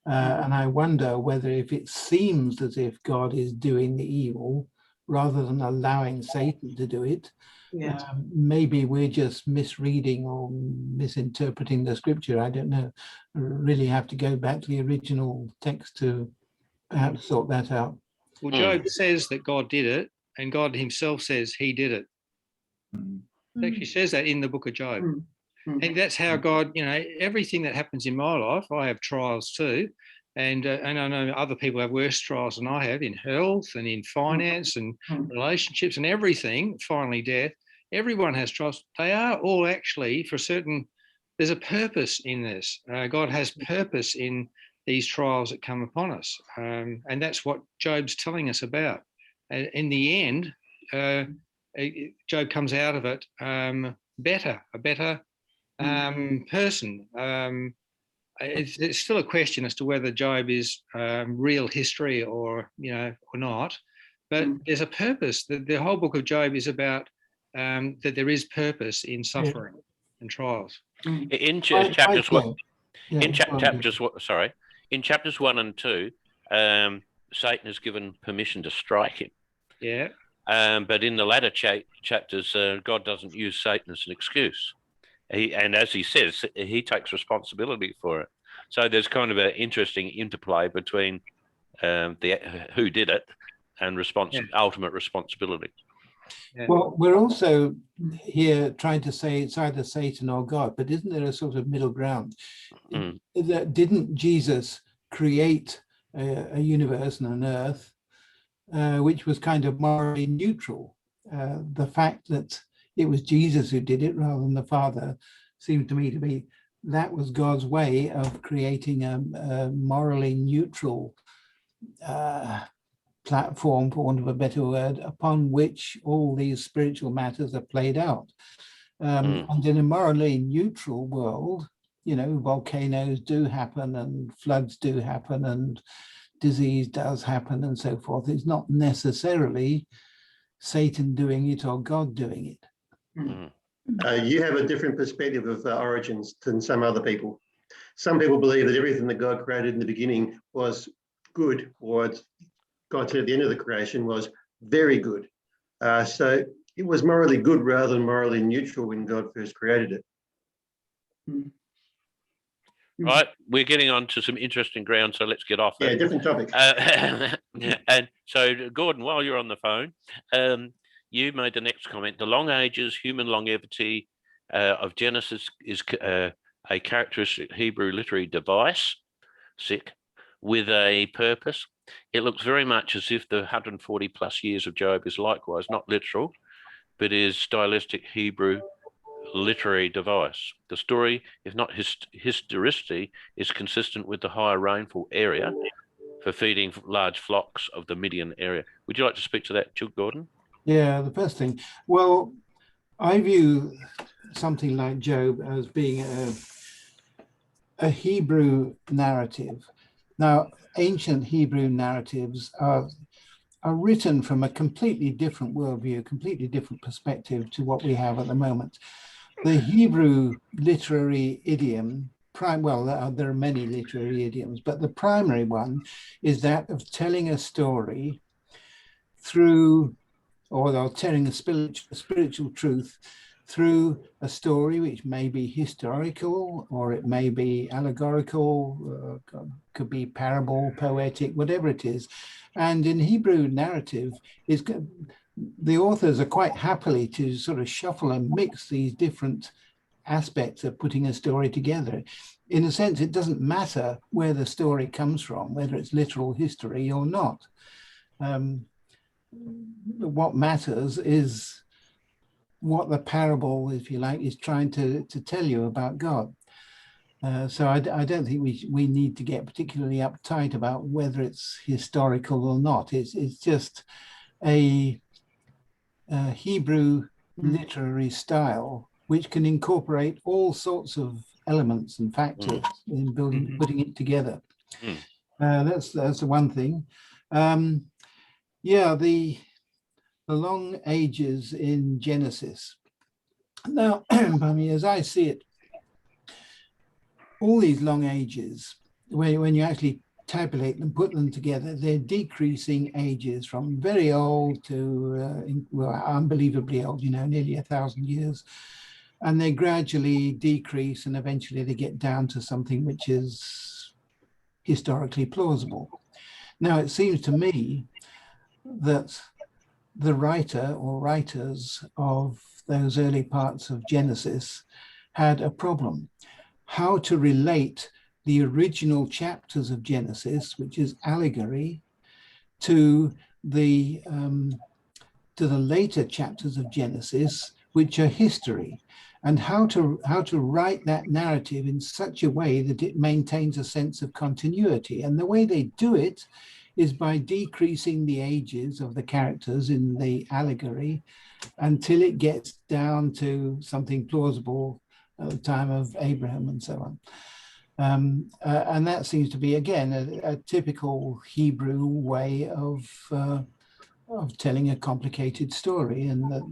And I wonder whether if it seems as if God is doing the evil rather than allowing Satan to do it, maybe we're just misreading or misinterpreting the scripture. I don't know. I really have to go back to the original text to perhaps sort that out. Well, Job says that God did it, and God himself says he did it. It actually says that in the book of Job. And that's how God, everything that happens in my life, I have trials too. And I know other people have worse trials than I have in health and in finance and relationships and everything, finally death. Everyone has trials. They are all actually for certain, there's a purpose in this. God has purpose in these trials that come upon us. And that's what Job's telling us about. In the end, Job comes out of it a better person. It's still a question as to whether Job is real history or not, but there's a purpose. The whole book of Job is about that there is purpose in suffering and trials. In chapters in chapters 1 and 2, Satan is given permission to strike him. Yeah. But in the latter chapters, God doesn't use Satan as an excuse. And as he says, he takes responsibility for it. So there's kind of an interesting interplay between who did it and ultimate responsibility. Yeah. Well, we're also here trying to say it's either Satan or God, but isn't there a sort of middle ground? Didn't Jesus create a universe and an earth which was kind of morally neutral? The fact that it was Jesus who did it rather than the Father seemed to me to be that was God's way of creating a morally neutral platform, for want of a better word, upon which all these spiritual matters are played out. And in a morally neutral world, volcanoes do happen and floods do happen and disease does happen and so forth. It's not necessarily Satan doing it or God doing it. You have a different perspective of origins than some other people. Some people believe that everything that God created in the beginning was good, or God said at the end of the creation was very good. So it was morally good rather than morally neutral when God first created it. Right, we're getting on to some interesting ground, so let's get off that. Yeah, different topic. And so, Gordon, while you're on the phone, you made the next comment. The long ages, human longevity of Genesis is a characteristic Hebrew literary device, with a purpose. It looks very much as if the 140 plus years of Job is likewise not literal, but is stylistic Hebrew literary device. The story, if not historicity, is consistent with the higher rainfall area for feeding large flocks of the Midian area. Would you like to speak to that, Gordon? Yeah, the first thing. Well, I view something like Job as being a Hebrew narrative. Now, ancient Hebrew narratives are written from a completely different worldview, completely different perspective to what we have at the moment. The Hebrew literary idiom there are many literary idioms, but the primary one is that of telling a story through, or telling a spiritual truth through a story which may be historical, or it may be allegorical, could be parable, poetic, whatever it is. And in Hebrew narrative, the authors are quite happily to sort of shuffle and mix these different aspects of putting a story together. In a sense, it doesn't matter where the story comes from, whether it's literal history or not. What matters is what the parable, if you like, is trying to tell you about God. So I don't think we need to get particularly uptight about whether it's historical or not. It's just a Hebrew literary style which can incorporate all sorts of elements and factors in putting it together. That's the one thing. Yeah, the long ages in Genesis. Now, I mean, as I see it, all these long ages, when you actually tabulate them, put them together, they're decreasing ages from very old to unbelievably old, nearly 1,000 years. And they gradually decrease, and eventually they get down to something which is historically plausible. Now, it seems to me that the writer or writers of those early parts of Genesis had a problem. How to relate the original chapters of Genesis, which is allegory, to the later chapters of Genesis, which are history, and how to write that narrative in such a way that it maintains a sense of continuity. And the way they do it is by decreasing the ages of the characters in the allegory until it gets down to something plausible at the time of Abraham and so on. And that seems to be, again, a typical Hebrew way of telling a complicated story, and that,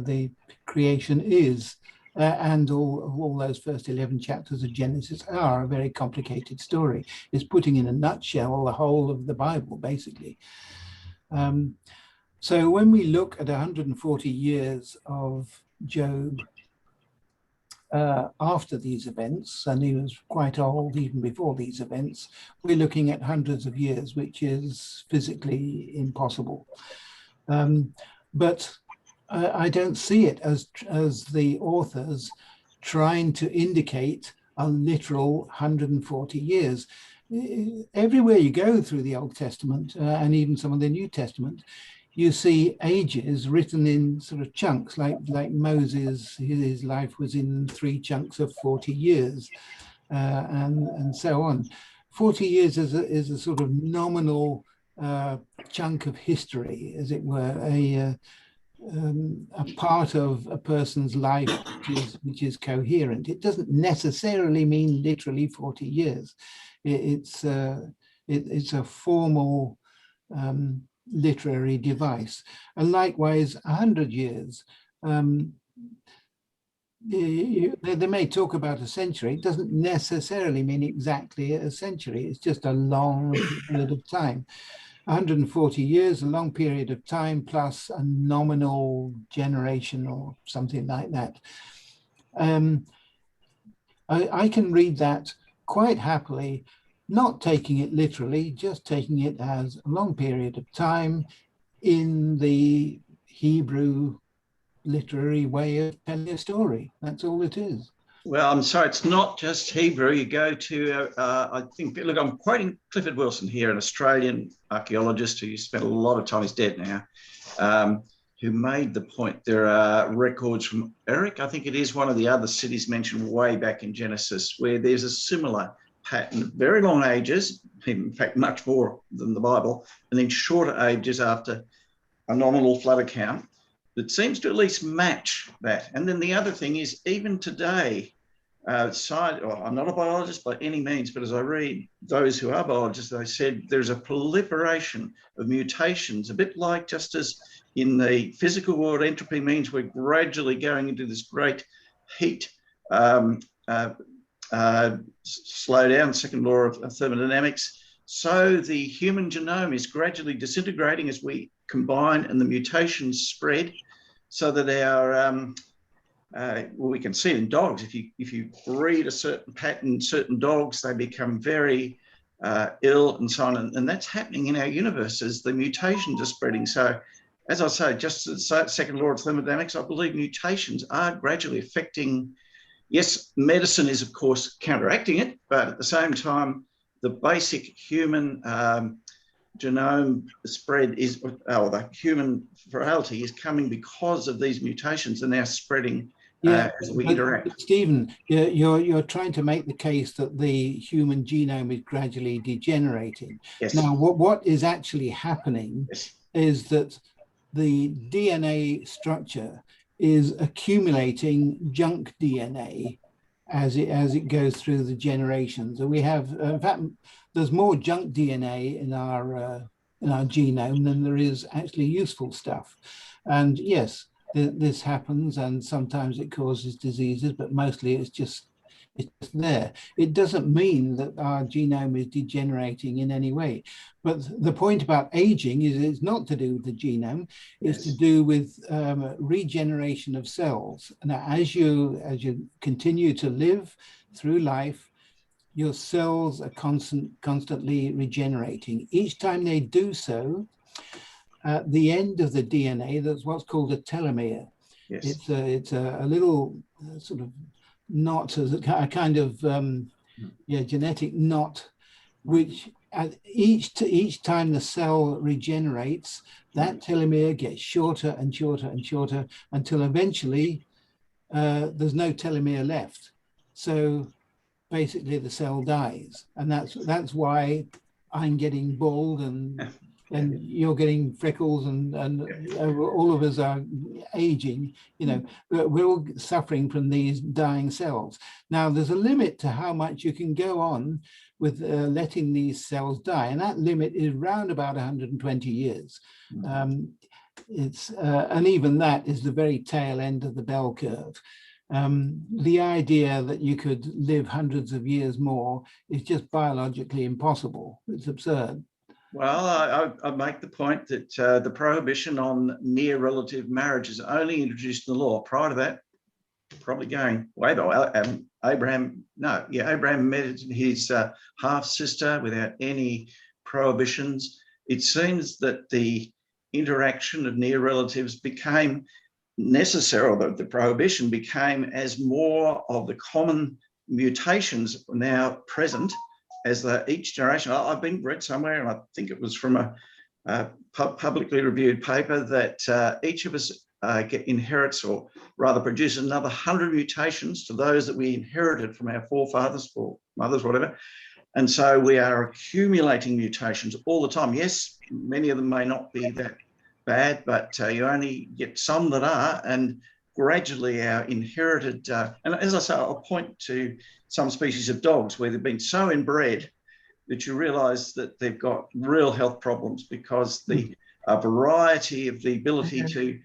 the creation is, and all those first 11 chapters of Genesis are a very complicated story. It's putting in a nutshell the whole of the Bible, basically. So when we look at 140 years of Job after these events, and he was quite old even before these events, we're looking at hundreds of years, which is physically impossible. But I don't see it as the authors trying to indicate a literal 140 years. Everywhere you go through the Old Testament and even some of the New Testament, you see ages written in sort of chunks, like Moses, his life was in 3 chunks of 40 years, and so on. 40 years is a sort of nominal chunk of history, as it were, a part of a person's life which is coherent. It doesn't necessarily mean literally 40 years. It's a formal literary device. And likewise, 100 years. They may talk about a century. It doesn't necessarily mean exactly a century. It's just a long period of time. 140 years, a long period of time, plus a nominal generation or something like that. I can read that quite happily, not taking it literally, just taking it as a long period of time in the Hebrew literary way of telling a story. That's all it is. Well, I'm sorry, it's not just Hebrew. You go to, I think, look, I'm quoting Clifford Wilson here, an Australian archaeologist who spent a lot of time, he's dead now, who made the point there are records from Erech, I think it is, one of the other cities mentioned way back in Genesis, where there's a similar pattern, very long ages, in fact, much more than the Bible, and then shorter ages after a nominal flood account that seems to at least match that. And then the other thing is, even today, I'm not a biologist by any means, but as I read those who are biologists, they said there's a proliferation of mutations, a bit like just as in the physical world, entropy means we're gradually going into this great heat slow down, second law of thermodynamics. So the human genome is gradually disintegrating as we combine and the mutations spread, so that our well, we can see it in dogs. If you breed a certain pattern, certain dogs, they become very ill and so on. And that's happening in our universe as the mutations are spreading. So, as I say, just the second law of thermodynamics, I believe mutations are gradually affecting. Yes, medicine is, of course, counteracting it, but at the same time, the basic human genome spread is, or the human frailty is coming because of these mutations and now spreading as we interact. Stephen, you're trying to make the case that the human genome is gradually degenerating. Yes. Now, what is actually happening is that the DNA structure is accumulating junk DNA as it goes through the generations. And we have, in fact, there's more junk DNA in our genome than there is actually useful stuff. And yes, this happens, and sometimes it causes diseases, but mostly it's just there. It doesn't mean that our genome is degenerating in any way. But the point about aging is it's not to do with the genome, it's to do with regeneration of cells. Now, as you continue to live through life, your cells are constantly regenerating. Each time they do so, at the end of the DNA, there's what's called a telomere. Yes. It's a little sort of knot, as a kind of genetic knot, which at each time the cell regenerates, that telomere gets shorter and shorter and shorter until eventually there's no telomere left. So basically the cell dies, and that's why I'm getting bald and you're getting freckles and all of us are aging. We're all suffering from these dying cells. Now, there's a limit to how much you can go on with letting these cells die, and that limit is round about 120 years. And even that is the very tail end of the bell curve. The idea that you could live hundreds of years more is just biologically impossible. It's absurd. Well, I make the point that the prohibition on near relative marriage is only introduced in the law. Prior to that, probably going way back, Abraham met his half-sister without any prohibitions. It seems that the interaction of near relatives became necessary, or the prohibition became as more of the common mutations now present as each generation. I've been read somewhere, and I think it was from a publicly reviewed paper, that each of us inherits, or rather produces, another 100 mutations to those that we inherited from our forefathers or mothers, whatever. And so we are accumulating mutations all the time. Yes, many of them may not be that bad, but you only get some that are, and gradually our inherited, and as I say, I'll point to some species of dogs where they've been so inbred that you realise that they've got real health problems, because the variety of the ability to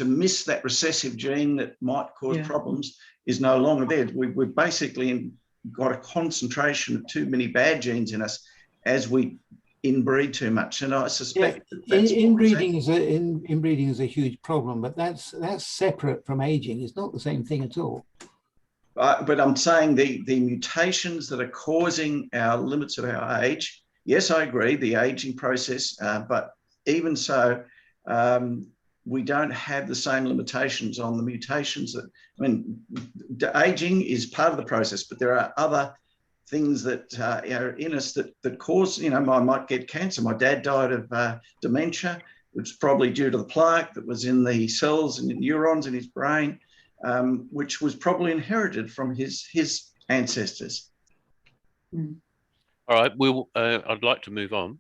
miss that recessive gene that might cause problems is no longer there. We've basically got a concentration of too many bad genes in us as we inbreed too much, and I suspect inbreeding is a huge problem, but that's separate from aging. It's not the same thing at all. But I'm saying the mutations that are causing our limits of our age. Yes, I agree, the aging process, but even so, we don't have the same limitations on the mutations that. I mean, aging is part of the process, but there are other things that are in us that cause, I might get cancer. My dad died of dementia, which is probably due to the plaque that was in the cells and the neurons in his brain, which was probably inherited from his ancestors. All right, I'd like to move on.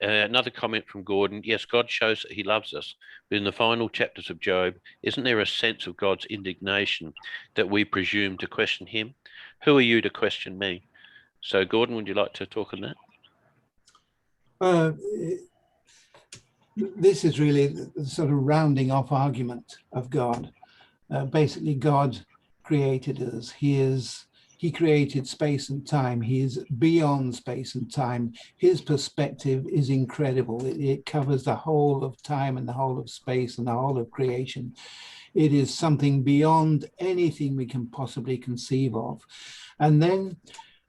Another comment from Gordon. Yes, God shows that he loves us, but in the final chapters of Job, isn't there a sense of God's indignation that we presume to question him? Who are you to question me? So, Gordon, would you like to talk on that? This is really the sort of rounding off argument of God. Basically, God created us. He created space and time. He is beyond space and time. His perspective is incredible. It covers the whole of time and the whole of space and the whole of creation. It is something beyond anything we can possibly conceive of. And then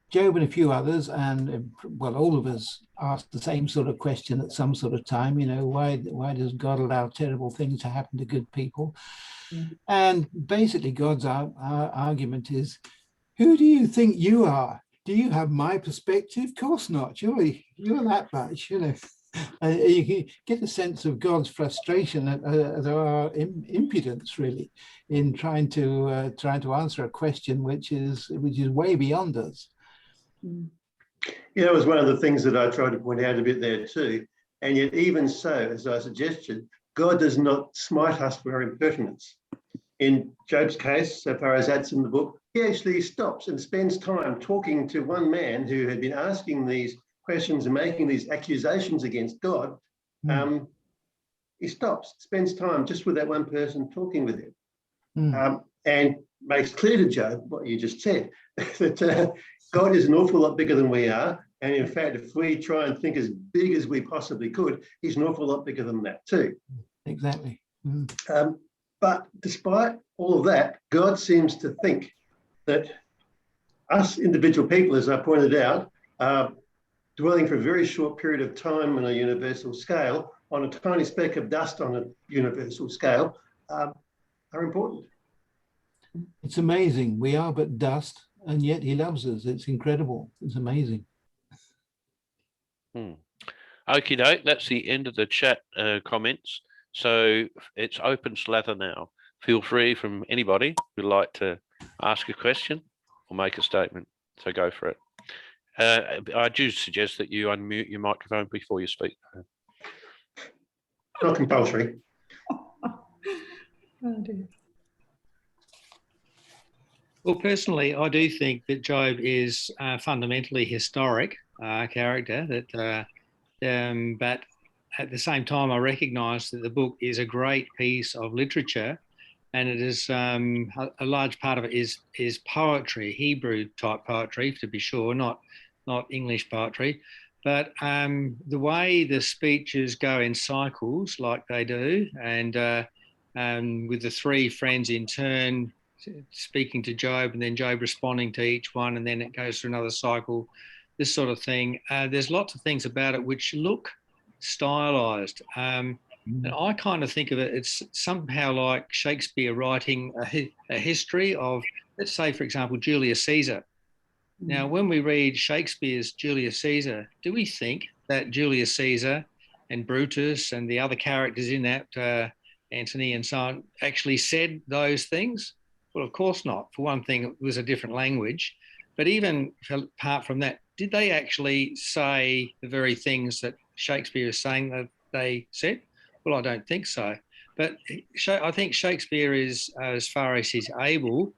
Job and a few others, and well, all of us asked the same sort of question at some sort of time, why does God allow terrible things to happen to good people? Mm. And basically God's argument is, who do you think you are? Do you have my perspective? Of course not. Surely you're that much, you get a sense of God's frustration at our impudence, really, in trying to answer a question which is way beyond us. It was one of the things that I tried to point out a bit there too. And yet, even so, as I suggested, God does not smite us for our impertinence. In Job's case, so far as that's in the book, he actually stops and spends time talking to one man who had been asking these questions and making these accusations against God. He stops, spends time just with that one person talking with him, and makes clear to Job what you just said, that God is an awful lot bigger than we are. And in fact, if we try and think as big as we possibly could, he's an awful lot bigger than that too. Exactly. But despite all of that, God seems to think that us individual people, as I pointed out, are dwelling for a very short period of time on a universal scale, on a tiny speck of dust on a universal scale, are important. It's amazing. We are but dust, and yet he loves us. It's incredible. It's amazing. Okie doke, that's the end of the chat comments. So it's open slather now. Feel free from anybody who'd like to ask a question or make a statement. So go for it. I do suggest that you unmute your microphone before you speak. Not compulsory. Oh dear. Well, personally, I do think that Job is a fundamentally historic character, but at the same time, I recognise that the book is a great piece of literature, and it is a large part of it is poetry, Hebrew type poetry, to be sure, not English poetry. But the way the speeches go in cycles, like they do, and with the three friends in turn speaking to Job, and then Job responding to each one, and then it goes through another cycle, this sort of thing. There's lots of things about it which look stylized. And I kind of think of it, it's somehow like Shakespeare writing a history of, let's say, for example, Julius Caesar. Now, when we read Shakespeare's Julius Caesar, do we think that Julius Caesar and Brutus and the other characters in that, Antony and so on, actually said those things? Well, of course not. For one thing, it was a different language. But even apart from that, did they actually say the very things that Shakespeare is saying that they said? Well, I don't think so. But I think Shakespeare is, as far as he's able,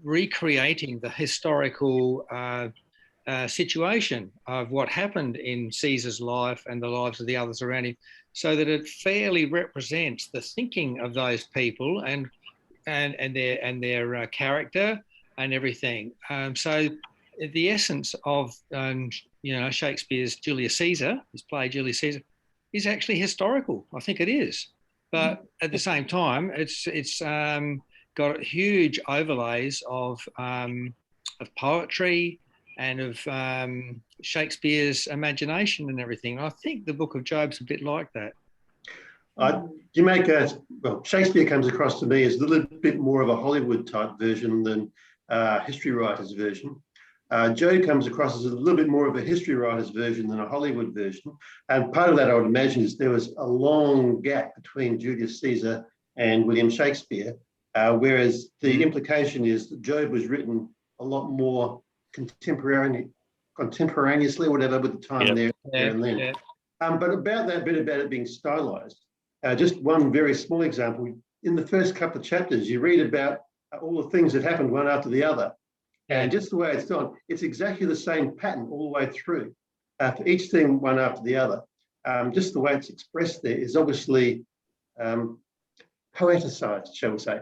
recreating the historical situation of what happened in Caesar's life and the lives of the others around him, so that it fairly represents the thinking of those people and their character and everything. So the essence of Shakespeare's Julius Caesar, his play Julius Caesar, is actually historical. I think it is, but at the same time, it's got huge overlays of poetry and of Shakespeare's imagination and everything. I think the Book of Job's a bit like that. Shakespeare comes across to me as a little bit more of a Hollywood type version than history writer's version. Job comes across as a little bit more of a history writer's version than a Hollywood version. And part of that, I would imagine, is there was a long gap between Julius Caesar and William Shakespeare, whereas the implication is that Job was written a lot more contemporaneously, whatever, with the time there and then. Yeah. But about that bit about it being stylized, just one very small example. In the first couple of chapters, you read about all the things that happened one after the other. And just the way it's done, it's exactly the same pattern all the way through, for each thing one after the other. Just the way it's expressed there is obviously poeticized, shall we say.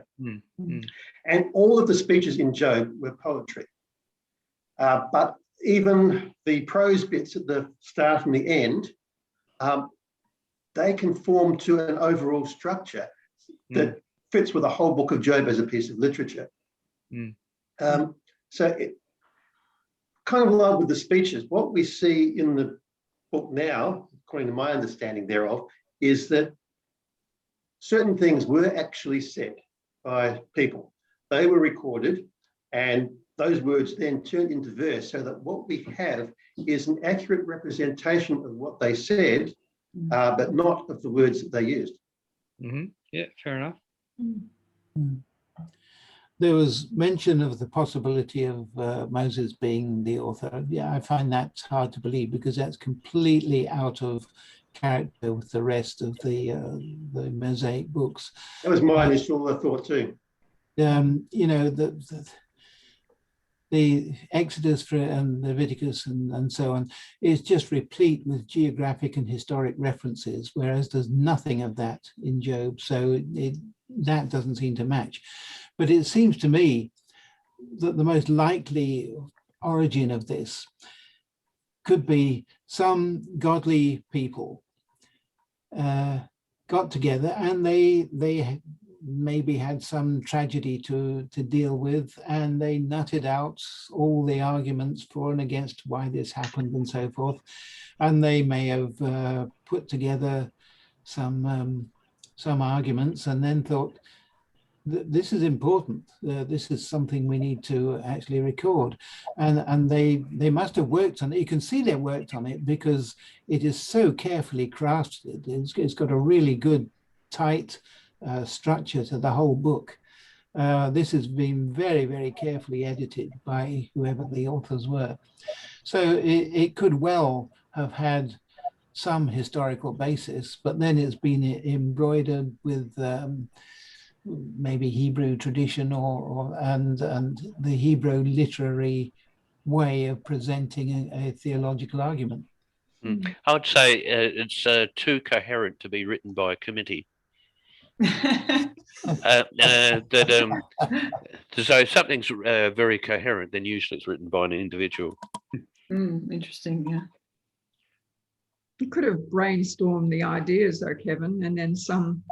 And all of the speeches in Job were poetry. But even the prose bits at the start and the end, they conform to an overall structure that fits with the whole book of Job as a piece of literature. So it kind of along with the speeches, what we see in the book now, according to my understanding thereof, is that certain things were actually said by people. They were recorded, and those words then turned into verse, so that what we have is an accurate representation of what they said, but not of the words that they used. Yeah, fair enough. There was mention of the possibility of Moses being the author. Yeah, I find that hard to believe, because that's completely out of character with the rest of the Mosaic books. That was my initial thought too. You know, the Exodus and Leviticus and so on is just replete with geographic and historic references, whereas there's nothing of that in Job. So that doesn't seem to match. But it seems to me that the most likely origin of this could be some godly people got together, and they maybe had some tragedy to deal with, and they nutted out all the arguments for and against why this happened and so forth. And they may have put together some arguments and then thought, this is important. This is something we need to actually record, and they must have worked on it. You can see they worked on it because it is so carefully crafted. It's got a really good, tight structure to the whole book. This has been very, very carefully edited by whoever the authors were. So it could well have had some historical basis, but then it's been embroidered with maybe Hebrew tradition and the Hebrew literary way of presenting a theological argument. I would say it's too coherent to be written by a committee. So if something's very coherent, then usually it's written by an individual. Interesting, yeah. You could have brainstormed the ideas though, Kevin, and then some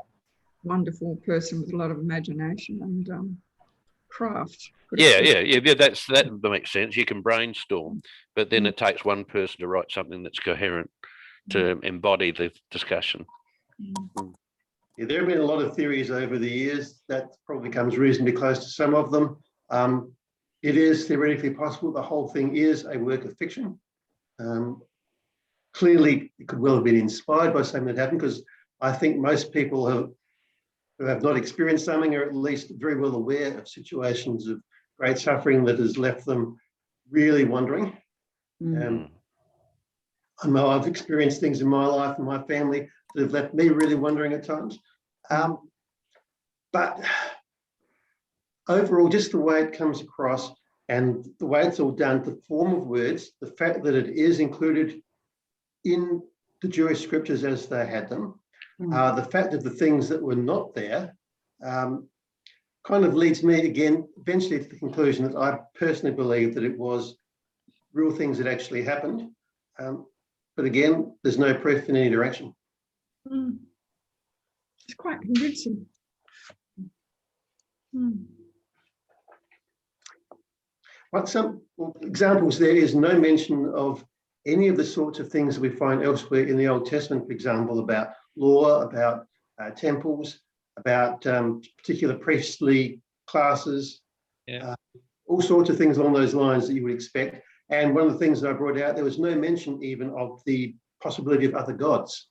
wonderful person with a lot of imagination and craft. Yeah, that makes sense. You can brainstorm, but then it takes one person to write something that's coherent to embody the discussion. Yeah, there have been a lot of theories over the years. That probably comes reasonably close to some of them. It is theoretically possible the whole thing is a work of fiction. Clearly, it could well have been inspired by something that happened, because I think most people who have not experienced something are at least very well aware of situations of great suffering that has left them really wondering. I know I've experienced things in my life and my family that have left me really wondering at times. But overall, just the way it comes across and the way it's all done, the form of words, the fact that it is included in the Jewish scriptures as they had them, the fact of the things that were not there, kind of leads me again eventually to the conclusion that I personally believe that it was real things that actually happened. But again, there's no proof in any direction. It's quite convincing. But some examples, there is no mention of any of the sorts of things that we find elsewhere in the Old Testament, for example, about law, about temples, about particular priestly classes, all sorts of things along those lines that you would expect. And one of the things that I brought out, there was no mention even of the possibility of other gods,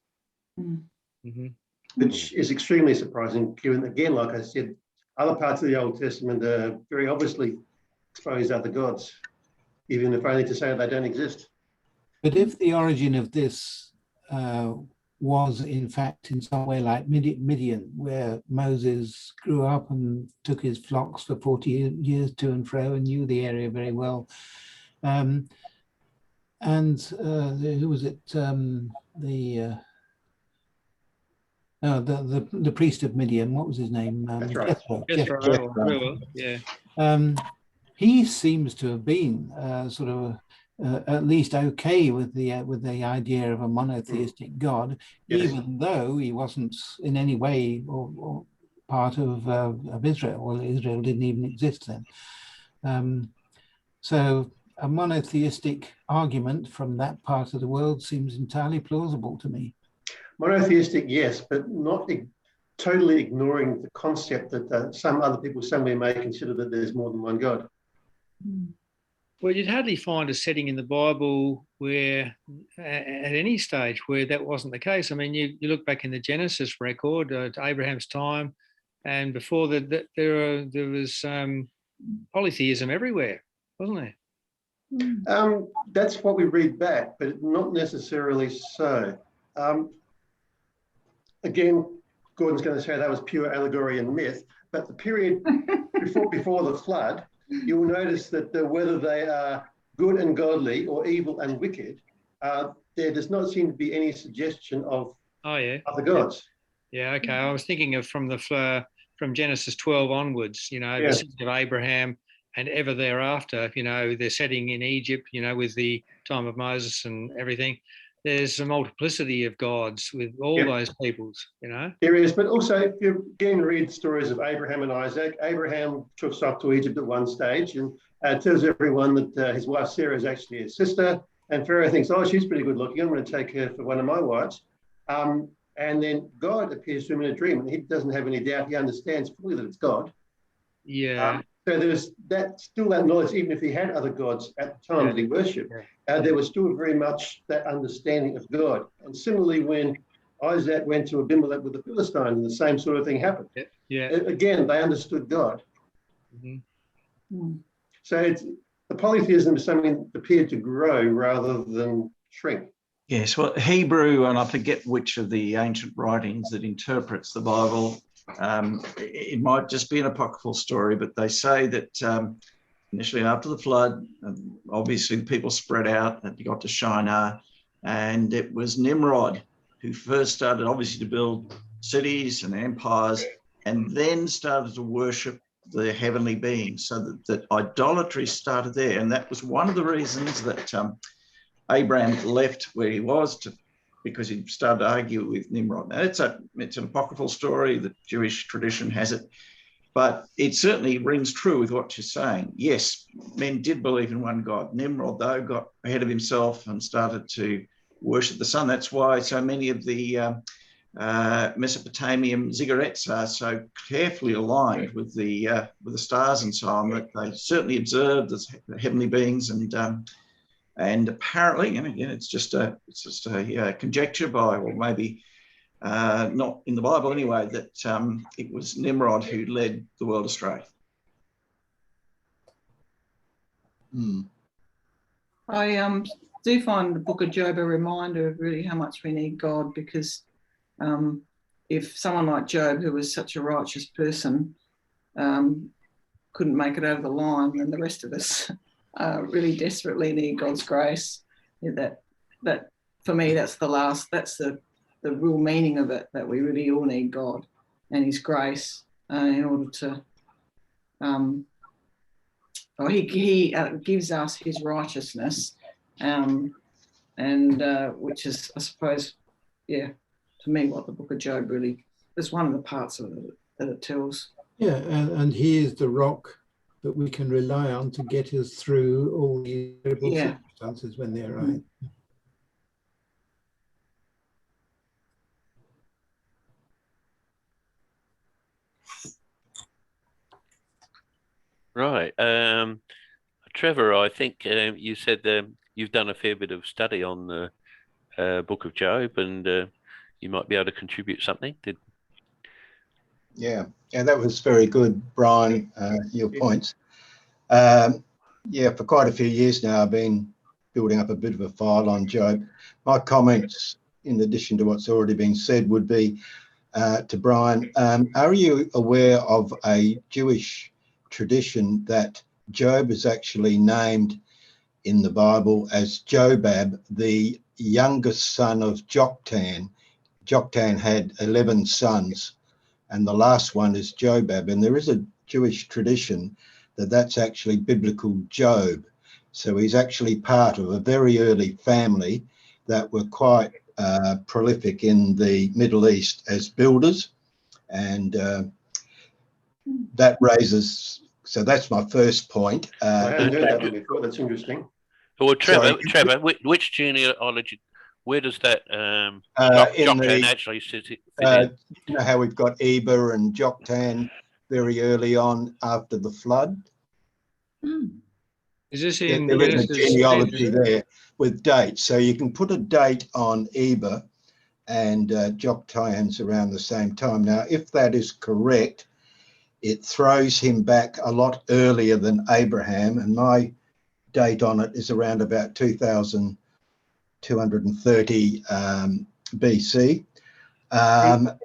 which is extremely surprising, given, again, like I said, other parts of the Old Testament very obviously expose other gods, even if only to say they don't exist. But if the origin of this was in fact in some way like Midian, where Moses grew up and took his flocks for 40 years to and fro and knew the area very well, who was it? the priest of Midian, what was his name? That's right. Jethro. Jethro, or yeah. He seems to have been sort of at least okay with the idea of a monotheistic God, Yes. even though he wasn't in any way or part of Israel. Well, Israel didn't even exist then. So a monotheistic argument from that part of the world seems entirely plausible to me. Monotheistic, yes, but not totally ignoring the concept that some other people somewhere may consider that there's more than one God. Well, you'd hardly find a setting in the Bible where, at any stage, where that wasn't the case. I mean, you look back in the Genesis record to Abraham's time, and before that, there was polytheism everywhere, wasn't there? That's what we read back, but not necessarily so. Again, Gordon's going to say that was pure allegory and myth, but the period before the flood, you will notice that whether they are good and godly or evil and wicked, there does not seem to be any suggestion of other gods. Yeah, okay. I was thinking of from Genesis 12 onwards, the seed of Abraham and ever thereafter, they're setting in Egypt, with the time of Moses and everything. There's a multiplicity of gods with all those peoples, There is, but also if you again read stories of Abraham and Isaac, Abraham trips off to Egypt at one stage and tells everyone that his wife Sarah is actually his sister. And Pharaoh thinks, oh, she's pretty good looking. I'm going to take her for one of my wives. And then God appears to him in a dream, and he doesn't have any doubt. He understands fully that it's God. Yeah. So there's that knowledge, even if he had other gods at the time that he worshipped, there was still very much that understanding of God. And similarly, when Isaac went to Abimelech with the Philistines, the same sort of thing happened. Yeah. Again, they understood God. Mm. So the polytheism is something that appeared to grow rather than shrink. Yes, well, Hebrew, and I forget which of the ancient writings that interprets the Bible, it might just be an apocryphal story, but they say that initially after the flood, obviously the people spread out and you got to Shinar, and it was Nimrod who first started obviously to build cities and empires, and then started to worship the heavenly beings, so that idolatry started there. And that was one of the reasons that Abraham left where he was because he started to argue with Nimrod. Now, it's an apocryphal story. The Jewish tradition has it, but it certainly rings true with what you're saying. Yes, men did believe in one God. Nimrod, though, got ahead of himself and started to worship the sun. That's why so many of the Mesopotamian ziggurats are so carefully aligned with the stars and so on, that they certainly observed the heavenly beings. And apparently, and again, it's just a conjecture by, or maybe not in the Bible anyway, that it was Nimrod who led the world astray. I do find the Book of Job a reminder of really how much we need God, because if someone like Job, who was such a righteous person, couldn't make it over the line, then the rest of us really desperately need God's grace. That for me, that's the real meaning of it, that we really all need God and his grace in order to he gives us his righteousness, and which is, I suppose, to me, what the Book of Job really is, one of the parts of it that it tells. Yeah, and he is the rock that we can rely on to get us through all these terrible circumstances when they arise. Right. Trevor, I think you said you've done a fair bit of study on the Book of Job, and you might be able to contribute something. Yeah, that was very good, Brian, your points. For quite a few years now, I've been building up a bit of a file on Job. My comments, in addition to what's already been said, would be to Brian. Are you aware of a Jewish tradition that Job is actually named in the Bible as Jobab, the youngest son of Joktan, Joktan had 11 sons, and the last one is Jobab. And there is a Jewish tradition that that's actually biblical Job. So he's actually part of a very early family that were quite prolific in the Middle East as builders. And that raises, so that's my first point. I hadn't heard that one before. That's interesting. Well, Trevor, Sorry. which genealogy, where does that in Joktan the, actually fit in? you know how we've got Eber and Joktan very early on after the flood? Is this in There is a Genesis genealogy 10? there with dates. So you can put a date on Eber and Joktan's around the same time. Now, if that is correct, it throws him back a lot earlier than Abraham, and my date on it is around about 2230 BC. I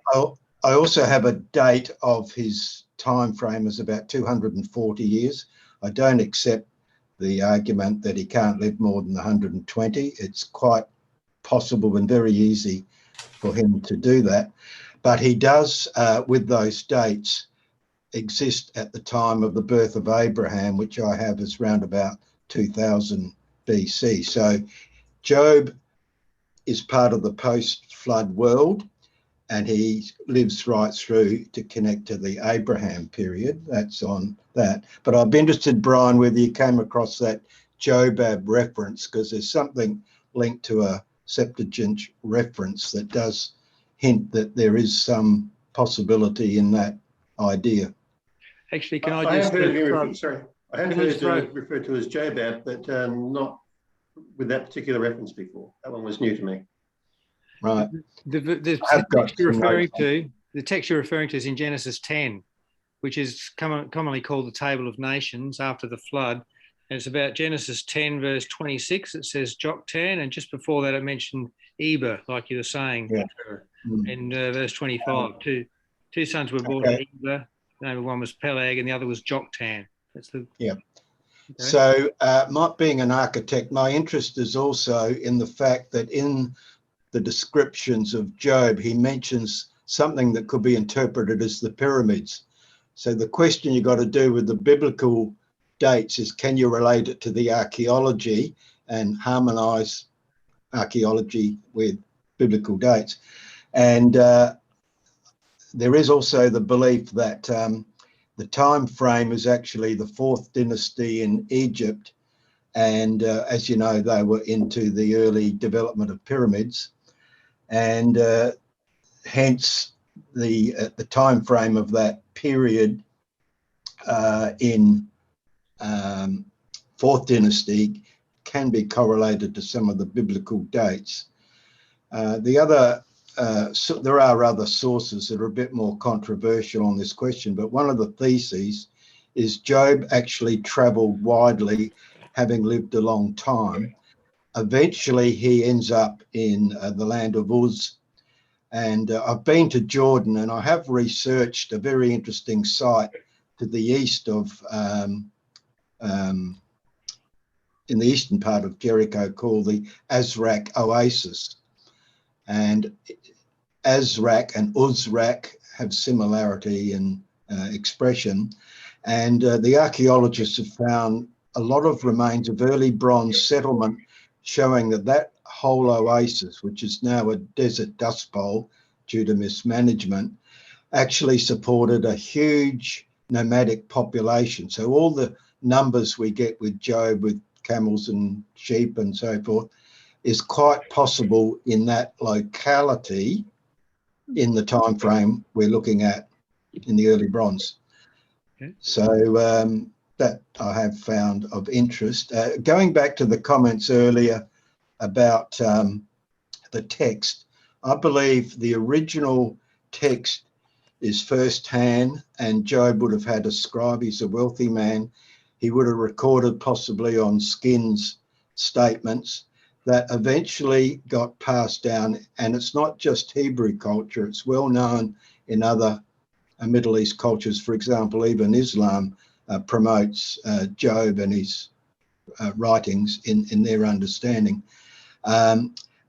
also have a date of his time frame as about 240 years. I don't accept the argument that he can't live more than 120. It's quite possible and very easy for him to do that. But he does, with those dates, exist at the time of the birth of Abraham, which I have as round about 2000 BC. So Job is part of the post-flood world, and he lives right through to connect to the Abraham period. That's on that. But I'd be interested, Brian, whether you came across that Jobab reference, because there's something linked to a Septuagint reference that does hint that there is some possibility in that idea. Actually, can I I just... have heard it referred to as Jobab, but not with that particular reference before. That one was new to me. Right. The text you're referring to is in Genesis 10, which is commonly called the Table of Nations after the flood. And it's about Genesis 10, verse 26. It says Joktan, and just before that it mentioned Eber, like you were saying, in verse 25. Two sons were born of Eber. One was Peleg and the other was Joktan. That's the... Yeah. Okay. So being an architect, my interest is also in the fact that in the descriptions of Job, he mentions something that could be interpreted as the pyramids. So the question you got to do with the biblical dates is, can you relate it to the archaeology and harmonize archaeology with biblical dates? And there is also the belief that the time frame is actually the 4th dynasty in Egypt. And as you know, they were into the early development of pyramids. And hence the time frame of that period in 4th dynasty can be correlated to some of the biblical dates. There are other sources that are a bit more controversial on this question, but one of the theses is Job actually traveled widely, having lived a long time. Eventually, he ends up in the land of Uz. And I've been to Jordan, and I have researched a very interesting site to the east of, in the eastern part of Jericho, called the Azraq Oasis. And Azraq and Uzraq have similarity in expression. And the archaeologists have found a lot of remains of early bronze settlement showing that whole oasis, which is now a desert dust bowl due to mismanagement, actually supported a huge nomadic population. So all the numbers we get with Job, with camels and sheep and so forth, is quite possible in that locality in the time frame we're looking at in the early bronze. Okay. So that I have found of interest. Going back to the comments earlier about the text, I believe the original text is first-hand, and Job would have had a scribe. He's a wealthy man. He would have recorded possibly on skins statements that eventually got passed down. And it's not just Hebrew culture, it's well known in other Middle East cultures. For example, even Islam promotes Job and his writings in their understanding.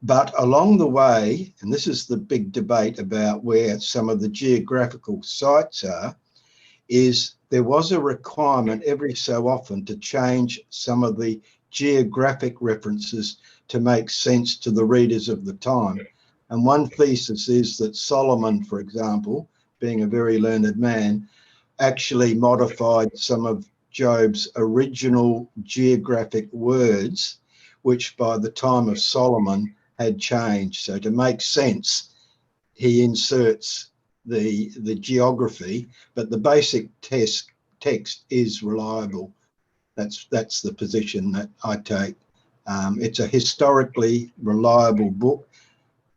But along the way, and this is the big debate about where some of the geographical sites are, is there was a requirement every so often to change some of the geographic references to make sense to the readers of the time. And one thesis is that Solomon, for example, being a very learned man, actually modified some of Job's original geographic words, which by the time of Solomon had changed. So to make sense, he inserts the geography, but the basic text is reliable. That's the position that I take. It's a historically reliable book,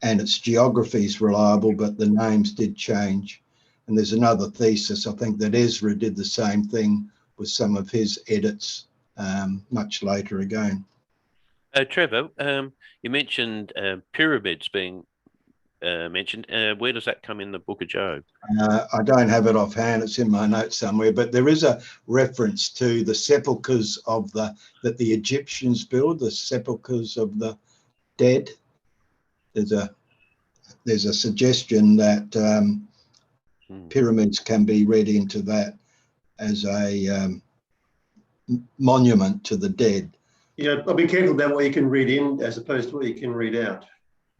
and its geography is reliable, but the names did change. And there's another thesis, I think, that Ezra did the same thing with some of his edits much later again. Trevor, you mentioned pyramids being mentioned. Where does that come in the Book of Job? I don't have it offhand, it's in my notes somewhere, but there is a reference to the sepulchres of that the Egyptians build, the sepulchres of the dead. There's a suggestion that pyramids can be read into that as a monument to the dead. Yeah, I'll be careful about what you can read in as opposed to what you can read out.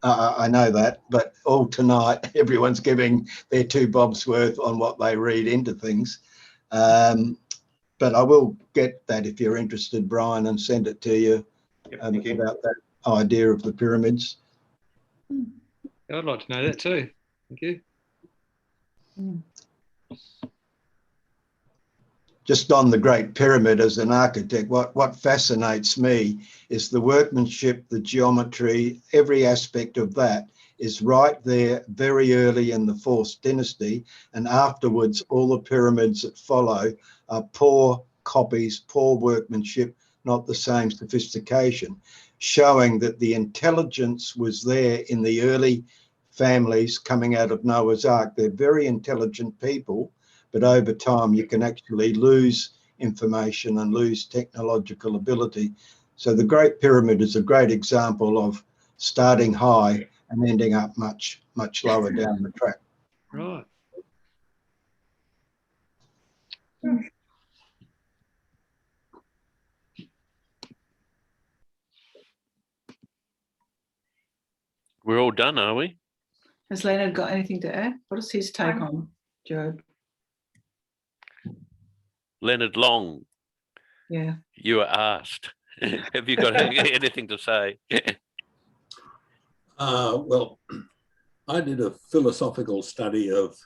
I know that, but all tonight, everyone's giving their 2 bobs worth on what they read into things. But I will get that if you're interested, Brian, and send it to you, about that idea of the pyramids. I'd like to know that too. Thank you. Just on the Great Pyramid as an architect, what fascinates me is the workmanship, the geometry, every aspect of that is right there very early in the 4th dynasty, and afterwards all the pyramids that follow are poor copies, poor workmanship, not the same sophistication, showing that the intelligence was there in the early families coming out of Noah's Ark. They're very intelligent people, but over time you can actually lose information and lose technological ability. So the Great Pyramid is a great example of starting high and ending up much, much lower down the track. Right. We're all done, are we? Has Leonard got anything to add? What is his take on Job? Leonard Long, Yeah. you were asked. Have you got anything to say? Well, I did a philosophical study of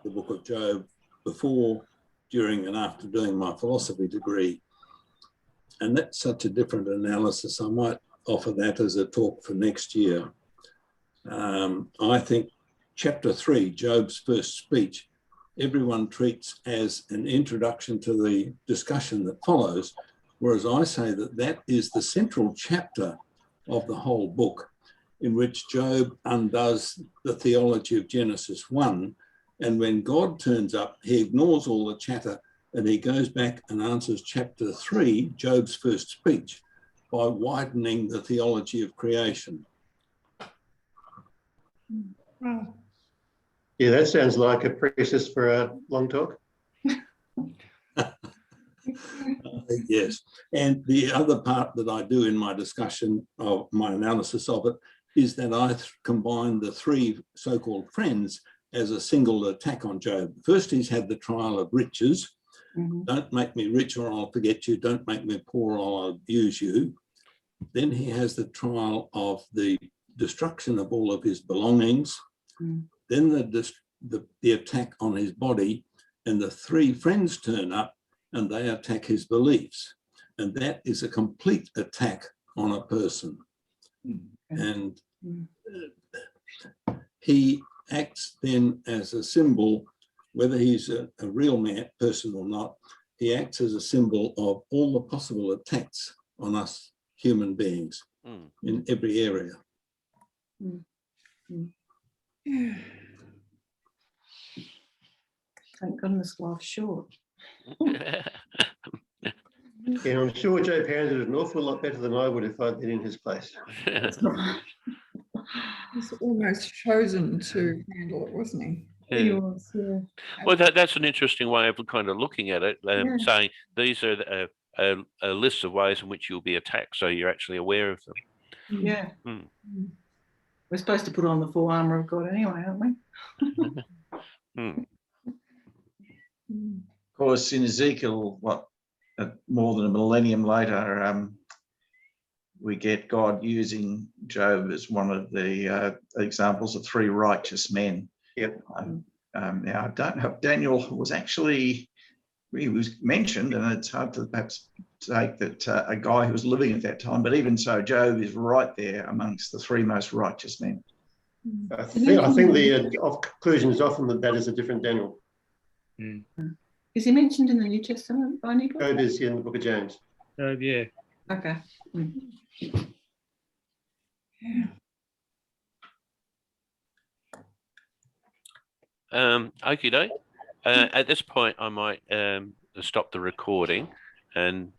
the Book of Job before, during, and after doing my philosophy degree. And that's such a different analysis. I might offer that as a talk for next year. I think chapter 3, Job's first speech, everyone treats as an introduction to the discussion that follows, whereas I say that that is the central chapter of the whole book, in which Job undoes the theology of Genesis 1. And when God turns up, he ignores all the chatter and he goes back and answers chapter 3, Job's first speech, by widening the theology of creation. Yeah, that sounds like a process for a long talk. Yes. And the other part that I do in my discussion of my analysis of it is that I combine the 3 so-called friends as a single attack on Job. First, he's had the trial of riches. Don't make me rich or I'll forget you. Don't make me poor or I'll abuse you. Then he has the trial of the destruction of all of his belongings. Then the attack on his body, and the 3 friends turn up and they attack his beliefs. And that is a complete attack on a person. And he acts then as a symbol, whether he's a real person or not, he acts as a symbol of all the possible attacks on us human beings in every area. Thank goodness life's short. Yeah, I'm sure Joe handled it an awful lot better than I would if I'd been in his place. was almost chosen to handle it, wasn't he? He Yeah. was, yeah. Well, that's an interesting way of kind of looking at it, Yeah. saying these are a list of ways in which you'll be attacked, so you're actually aware of them. Yeah. Mm. We're supposed to put on the full armour of God anyway, aren't we? Mm. Of course, in Ezekiel, more than a millennium later, we get God using Job as one of the examples of 3 righteous men. Yep. Now, I don't know if Daniel was actually, he was mentioned, and it's hard to perhaps take that a guy who was living at that time, but even so, Job is right there amongst the 3 most righteous men. I think the conclusion is often that is a different Daniel. Is he mentioned in the New Testament by anybody? Job is in the book of James. Yeah. Okay. Okie doke. At this point, I might stop the recording and